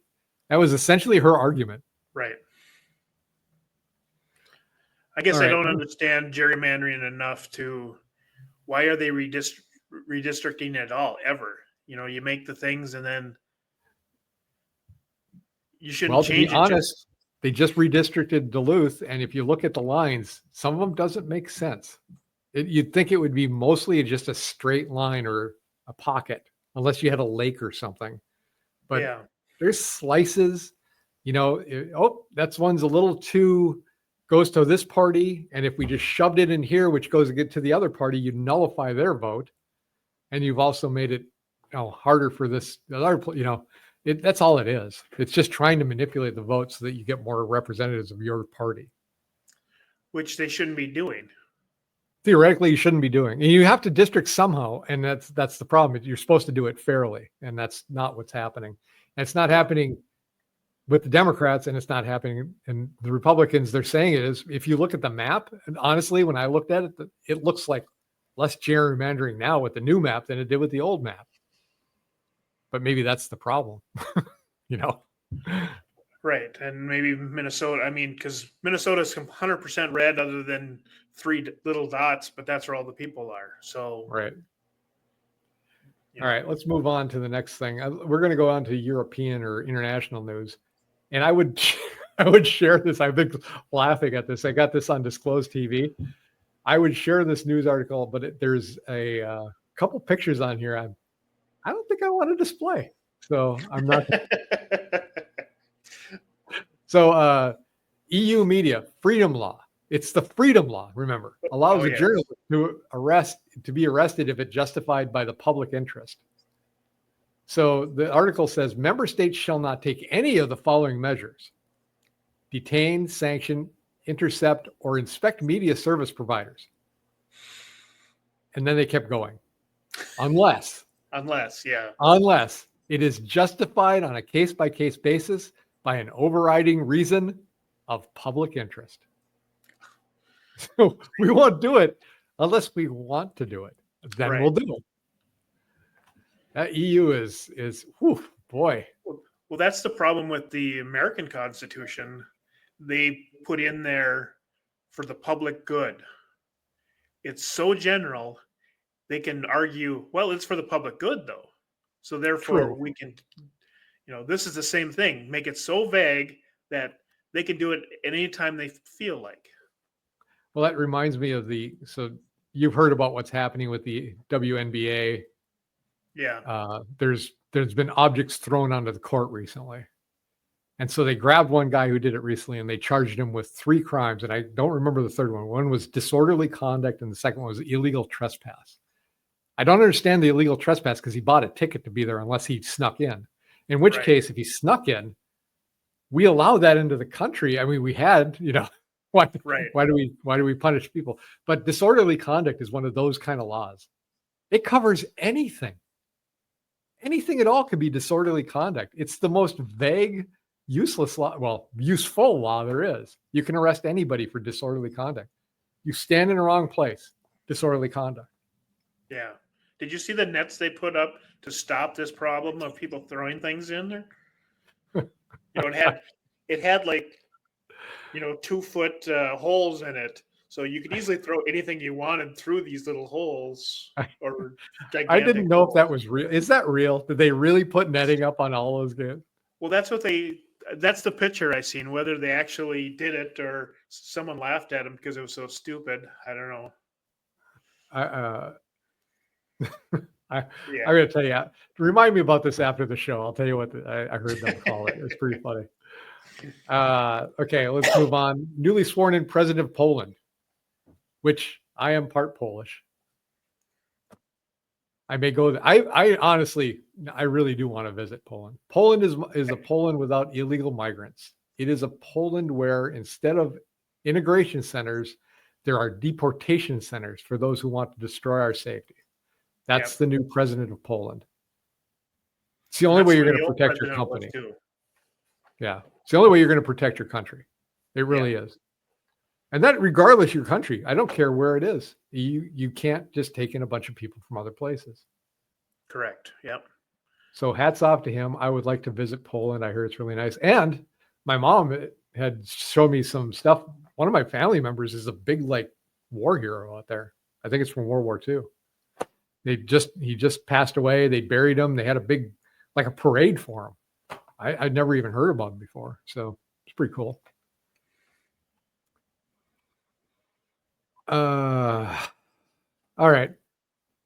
[SPEAKER 1] That was essentially her argument.
[SPEAKER 2] Right. I guess I don't understand gerrymandering enough to, why are they redistricting at all, ever? You make the things and then you shouldn't change it.
[SPEAKER 1] To be honest, they just redistricted Duluth, and if you look at the lines, some of them doesn't make sense. You'd think it would be mostly just a straight line or a pocket, unless you had a lake or something. But there's slices, that's one's a little too goes to this party. And if we just shoved it in here, which goes to the other party, you nullify their vote. And you've also made it harder for this other, That's all it is. It's just trying to manipulate the vote so that you get more representatives of your party.
[SPEAKER 2] Which they shouldn't be doing.
[SPEAKER 1] Theoretically, you shouldn't be doing. And you have to district somehow, and that's the problem. You're supposed to do it fairly, and that's not what's happening. And it's not happening with the Democrats, and it's not happening. And the Republicans, they're saying it is. If you look at the map, and honestly, when I looked at it, it looks like less gerrymandering now with the new map than it did with the old map. But maybe that's the problem, you know?
[SPEAKER 2] Right. And maybe Minnesota, I mean, because Minnesota's 100% red other than 3 little dots, but that's where all the people are. So,
[SPEAKER 1] right.
[SPEAKER 2] you
[SPEAKER 1] All
[SPEAKER 2] know.
[SPEAKER 1] right, let's move on to the next thing. We're going to go on to European or international news. And I would share this. I've been laughing at this. I got this on Disclosed TV. I would share this news article, but there's a couple pictures on here I don't think I want to display. So I'm not. So EU media freedom law. It's the freedom law, remember, allows a journalist to be arrested if it's justified by the public interest. So the article says member states shall not take any of the following measures: detain, sanction, intercept, or inspect media service providers. And then they kept going. Unless it is justified on a case-by-case basis by an overriding reason of public interest. So we won't do it unless we want to do it. Then we'll do it. That EU is whew, boy.
[SPEAKER 2] Well, that's the problem with the American Constitution. They put in there for the public good. It's so general, they can argue, well, it's for the public good, though. So therefore, we can, this is the same thing. Make it so vague that they can do it at any time they feel like.
[SPEAKER 1] Well, that reminds me of so you've heard about what's happening with the WNBA.
[SPEAKER 2] Yeah.
[SPEAKER 1] There's been objects thrown onto the court recently. And so they grabbed one guy who did it recently and they charged him with 3 crimes. And I don't remember the third one. One was disorderly conduct and the second one was illegal trespass. I don't understand the illegal trespass because he bought a ticket to be there unless he snuck in. In which case, if he snuck in, we allow that into the country. I mean, we had, why do we punish people? But disorderly conduct is one of those kind of laws. It covers anything. Anything at all could be disorderly conduct. It's the most vague, useless law. Well, useful law there is. You can arrest anybody for disorderly conduct. You stand in the wrong place, disorderly conduct.
[SPEAKER 2] Yeah. Did you see the nets they put up to stop this problem of people throwing things in there? It had like 2-foot holes in it, so you could easily throw anything you wanted through these little holes. Or
[SPEAKER 1] I didn't know if that was real. Is that real? Did they really put netting up on all those games?
[SPEAKER 2] Well, that's the picture I seen. Whether they actually did it or someone laughed at them because it was so stupid, I don't know.
[SPEAKER 1] I'm going to tell you. Remind me about this after the show. I'll tell you what I heard them call it. It's pretty funny. Okay, let's move on. Newly sworn in president of Poland, which I am part Polish. I may go. I honestly, I really do want to visit Poland. Poland is a Poland without illegal migrants. It is a Poland where instead of integration centers, there are deportation centers for those who want to destroy our safety. That's the new president of Poland. It's the only way you're going to protect your company. Yeah. It's the only way you're going to protect your country. It really is. And that regardless of your country, I don't care where it is. You can't just take in a bunch of people from other places.
[SPEAKER 2] Correct. Yep.
[SPEAKER 1] So hats off to him. I would like to visit Poland. I hear it's really nice. And my mom had shown me some stuff. One of my family members is a big war hero out there. I think it's from World War II. He just passed away. They buried him. They had a big, a parade for him. I'd never even heard about him before. So it's pretty cool. All right.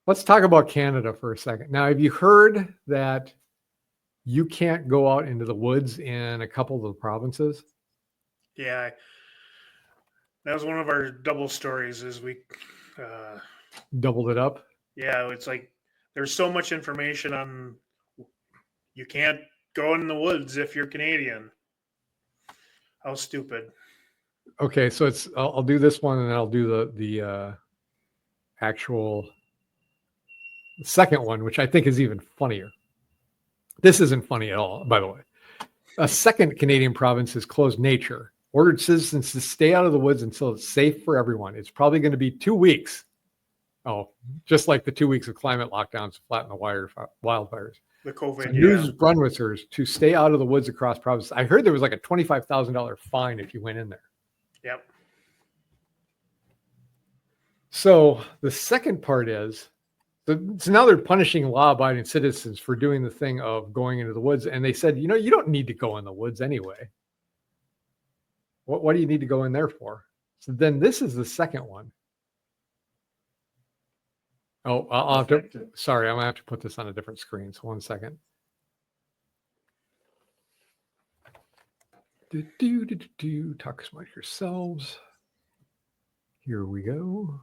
[SPEAKER 1] Let's talk about Canada for a second. Now, have you heard that you can't go out into the woods in a couple of the provinces?
[SPEAKER 2] Yeah. That was one of our double stories is we
[SPEAKER 1] doubled it up.
[SPEAKER 2] Yeah, it's like there's so much information on you can't go in the woods if you're Canadian. How stupid.
[SPEAKER 1] Okay, so I'll do this one, and then I'll do the actual second one, which I think is even funnier. This isn't funny at all, by the way. A second Canadian province has closed nature, ordered citizens to stay out of the woods until it's safe for everyone. It's probably going to be 2 weeks. Oh, just like the 2 weeks of climate lockdowns to flatten the wildfires.
[SPEAKER 2] The COVID,
[SPEAKER 1] So News Brunswickers to stay out of the woods across provinces. I heard there was like a $25,000 fine if you went in there.
[SPEAKER 2] Yep.
[SPEAKER 1] So the second part is, so now they're punishing law-abiding citizens for doing the thing of going into the woods. And they said, you know, you don't need to go in the woods anyway. What do you need to go in there for? So then this is the second one. Oh, I'll have to, sorry, I'm gonna have to put this on a different screen. So 1 second. Talk among yourselves. Here we go.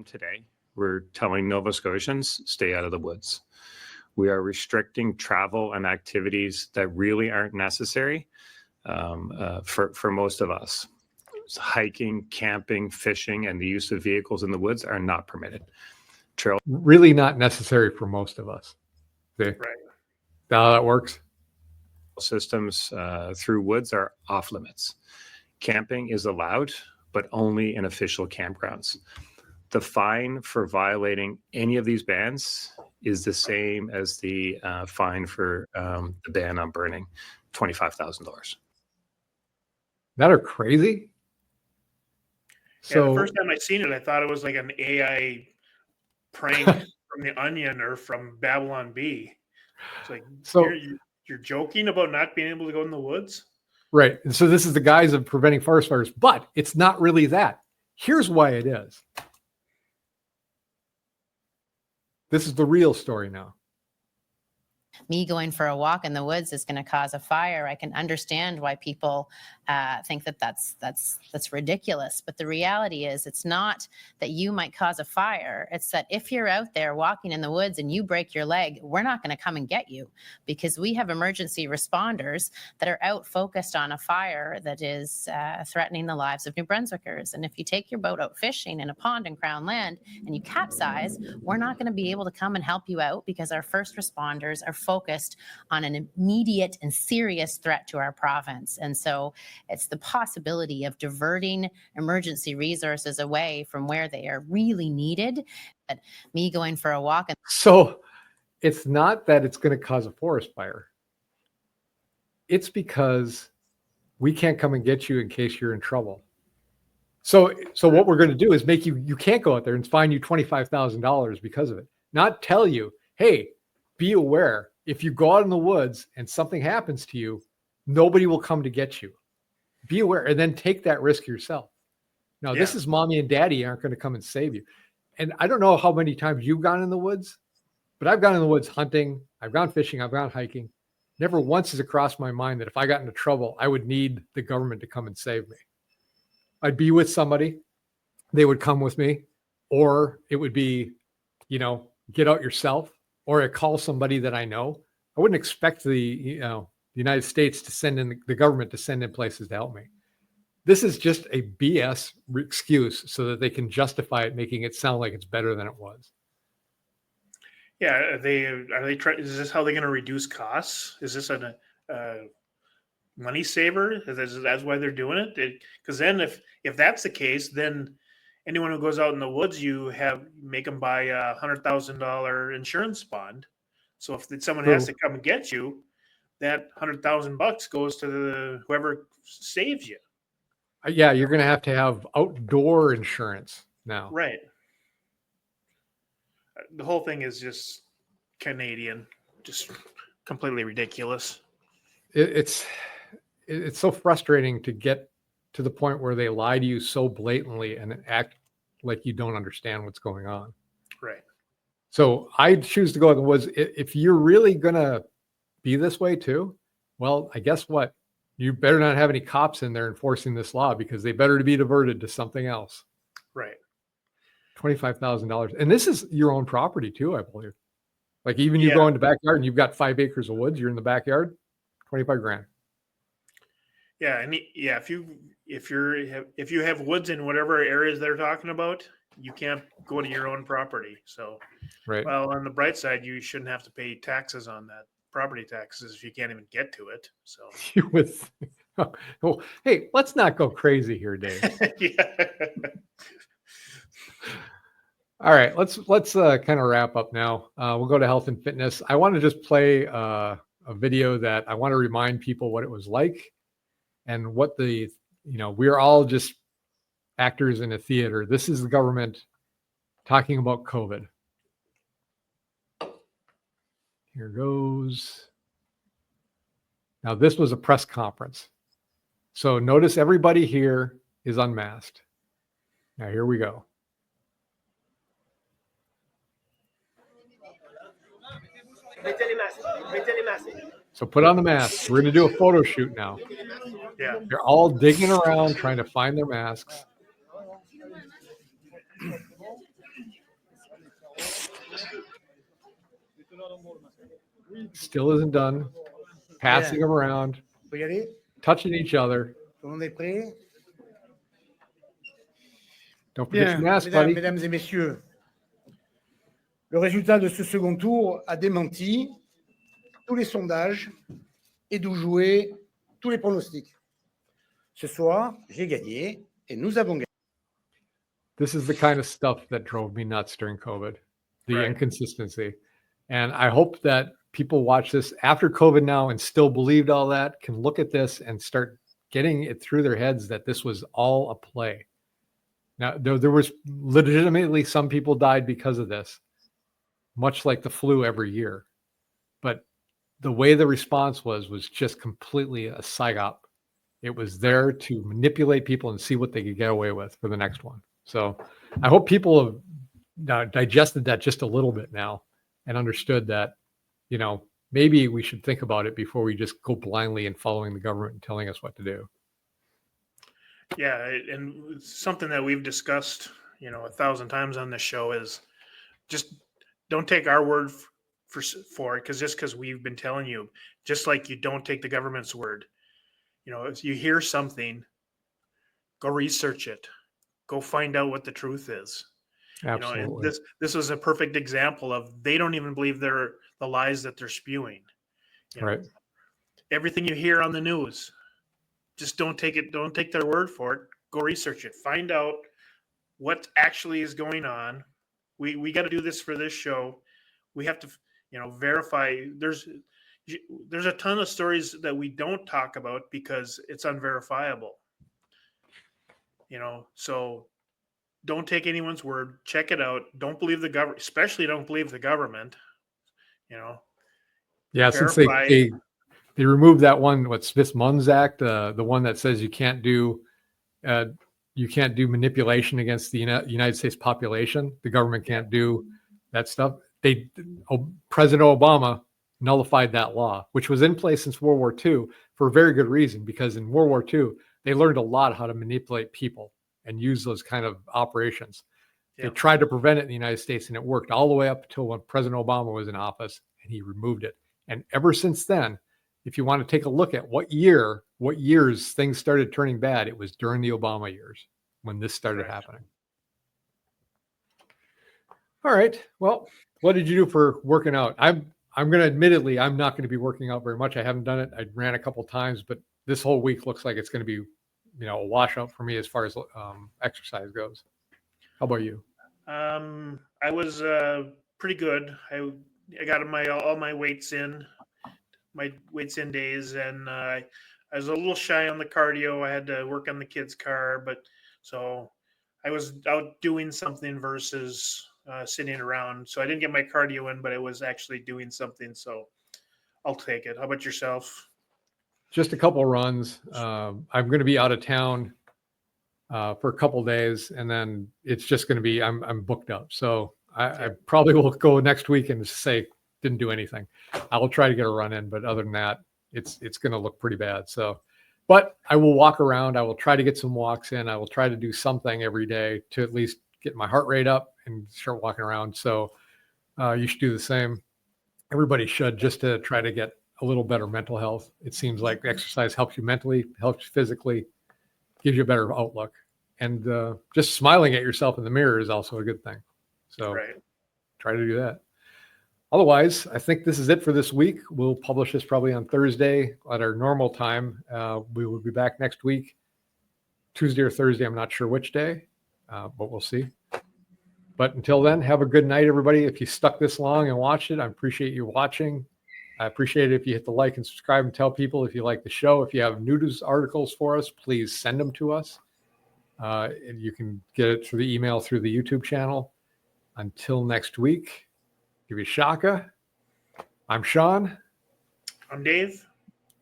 [SPEAKER 14] Today, we're telling Nova Scotians, stay out of the woods. We are restricting travel and activities that really aren't necessary for most of us. Hiking, camping, fishing, and the use of vehicles in the woods are not permitted. Trail
[SPEAKER 1] really not necessary for most of us. See?
[SPEAKER 2] Right.
[SPEAKER 1] How that works?
[SPEAKER 14] Systems through woods are off limits. Camping is allowed, but only in official campgrounds. The fine for violating any of these bans is the same as the fine for the ban on burning, $25,000.
[SPEAKER 1] That are crazy.
[SPEAKER 2] Yeah, the first time I seen it, I thought it was like an AI prank from The Onion or from Babylon Bee. It's like,
[SPEAKER 1] so
[SPEAKER 2] you're joking about not being able to go in the woods?
[SPEAKER 1] Right. And so this is the guise of preventing forest fires, but it's not really that. Here's why it is. This is the real story now.
[SPEAKER 16] Me going for a walk in the woods is going to cause a fire. I can understand why people think that that's ridiculous. But the reality is, it's not that you might cause a fire. It's that if you're out there walking in the woods and you break your leg, we're not going to come and get you, because we have emergency responders that are out focused on a fire that is threatening the lives of New Brunswickers. And if you take your boat out fishing in a pond in Crown Land and you capsize, we're not going to be able to come and help you out, because our first responders are focused on an immediate and serious threat to our province. And so it's the possibility of diverting emergency resources away from where they are really needed. But me going for a walk.
[SPEAKER 1] So it's not that it's going to cause a forest fire. It's because we can't come and get you in case you're in trouble. So what we're going to do is make you can't go out there and fine you $25,000 because of it. Not tell you, hey, be aware, if you go out in the woods and something happens to you, nobody will come to get you. Be aware, and then take that risk yourself. Now, this is mommy and daddy aren't going to come and save you. And I don't know how many times you've gone in the woods, but I've gone in the woods hunting, I've gone fishing, I've gone hiking. Never once has it crossed my mind that if I got into trouble, I would need the government to come and save me. I'd be with somebody, they would come with me, or it would be, get out yourself. Or I call somebody that I know. I wouldn't expect the United States to send in the government to send in places to help me. This is just a BS excuse so that they can justify it, making it sound like it's better than it was.
[SPEAKER 2] Yeah, are they trying? Is this how they're going to reduce costs? Is this a money saver? That's why they're doing it? Because then, if that's the case, then anyone who goes out in the woods, you make them buy a $100,000 insurance bond. So if someone has to come and get you, that $100,000 goes to whoever saves you.
[SPEAKER 1] Yeah, you're going to have outdoor insurance now.
[SPEAKER 2] Right. The whole thing is just Canadian, just completely ridiculous.
[SPEAKER 1] It's so frustrating to get to the point where they lie to you so blatantly and act like you don't understand what's going on.
[SPEAKER 2] Right.
[SPEAKER 1] So I choose to go in the woods. If you're really going to be this way too, well, I guess what? You better not have any cops in there enforcing this law, because they better be diverted to something else.
[SPEAKER 2] Right.
[SPEAKER 1] $25,000. And this is your own property too, I believe. Like even you
[SPEAKER 2] Yeah.
[SPEAKER 1] go in the backyard and you've got 5 acres of woods, you're in the backyard, 25 grand.
[SPEAKER 2] Yeah, and if you have woods in whatever areas they're talking about, you can't go to your own property. So,
[SPEAKER 1] Right.
[SPEAKER 2] well, on the bright side, you shouldn't have to pay taxes on that, property taxes, if you can't even get to it. So,
[SPEAKER 1] With, oh, hey, let's not go crazy here, Dave.
[SPEAKER 2] yeah.
[SPEAKER 1] All right, let's kind of wrap up now. We'll go to health and fitness. I want to just play a video that I want to remind people what it was like and what we're all just actors in a theater. This is the government talking about COVID. Here goes. Now, this was a press conference. So notice everybody here is unmasked. Now, here we go. So put on the mask. We're going to do a photo shoot now.
[SPEAKER 2] Yeah.
[SPEAKER 1] They're all digging around trying to find their masks. Still isn't done. Passing them around, touching each other. Don't forget your mask, buddy.
[SPEAKER 9] Mesdames et messieurs, le résultat de ce second tour a démenti tous les sondages et d'où jouer tous les pronostics. Ce soir, j'ai gagné et nous avons gagné.
[SPEAKER 1] This is the kind of stuff that drove me nuts during COVID, the
[SPEAKER 2] Right.
[SPEAKER 1] inconsistency. And I hope that people watch this after COVID now and still believed all that, can look at this and start getting it through their heads that this was all a play. Now, there was legitimately some people died because of this, much like the flu every year. But the way the response was just completely a psyop. It was there to manipulate people and see what they could get away with for the next one. So I hope people have digested that just a little bit now and understood that, maybe we should think about it before we just go blindly and following the government and telling us what to do.
[SPEAKER 2] Yeah, and something that we've discussed, 1,000 times on this show is just don't take our word for it, because we've been telling you, just like you don't take the government's word. If you hear something, go research it, go find out what the truth is.
[SPEAKER 1] Absolutely.
[SPEAKER 2] And this was a perfect example of they don't even believe the lies that they're spewing.
[SPEAKER 1] Right.
[SPEAKER 2] Everything you hear on the news, just don't take their word for it. Go research it. Find out what actually is going on. We got to do this for this show. We have to, verify. There's a ton of stories that we don't talk about because it's unverifiable. So don't take anyone's word. Check it out. Don't believe the government, especially don't believe the government.
[SPEAKER 1] Yeah, since
[SPEAKER 2] verify.
[SPEAKER 1] they removed that one, Smith-Munns Act, the one that says you can't do manipulation against the United States population. The government can't do that stuff. President Obama nullified that law, which was in place since World War II for a very good reason, because in World War II, they learned a lot how to manipulate people and use those kind of operations.
[SPEAKER 2] Yeah.
[SPEAKER 1] They tried to prevent it in the United States, and it worked all the way up until when President Obama was in office, and he removed it. And ever since then, if you want to take a look at what years things started turning bad, it was during the Obama years when this started happening. All right. Well, what did you do for working out? I'm going to admittedly, I'm not going to be working out very much. I haven't done it. I ran a couple times, but this whole week looks like it's going to be, a washout for me as far as exercise goes. How about you?
[SPEAKER 2] I was pretty good. I got all my weights in days, and I was a little shy on the cardio. I had to work on the kids' car, but so I was out doing something versus sitting around. So I didn't get my cardio in, but I was actually doing something. So I'll take it. How about yourself?
[SPEAKER 1] Just a couple runs. I'm going to be out of town for a couple days, and then it's just going to be I'm booked up. So I probably will go next week and say didn't do anything. I will try to get a run in, but other than that, it's going to look pretty bad. So, but I will walk around. I will try to get some walks in. I will try to do something every day to at least get my heart rate up and start walking around. So you should do the same. everybody should, just to try to get a little better mental health. It seems like exercise helps you mentally, helps you physically, gives you a better outlook. And just smiling at yourself in the mirror is also a good thing. So try to do that. Otherwise, I think this is it for this week. We'll publish this probably on Thursday at our normal time. We will be back next week, Tuesday or Thursday. I'm not sure which day, but we'll see. But until then, have a good night, everybody. If you stuck this long and watched it, I appreciate you watching. I appreciate it if you hit the like and subscribe and tell people if you like the show. If you have news articles for us, please send them to us. And you can get it through the email, through the YouTube channel. Until next week, give you Shaka. I'm Sean.
[SPEAKER 2] I'm Dave.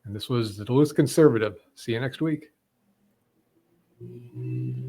[SPEAKER 1] And this was the Duluth Conservative. See you next week.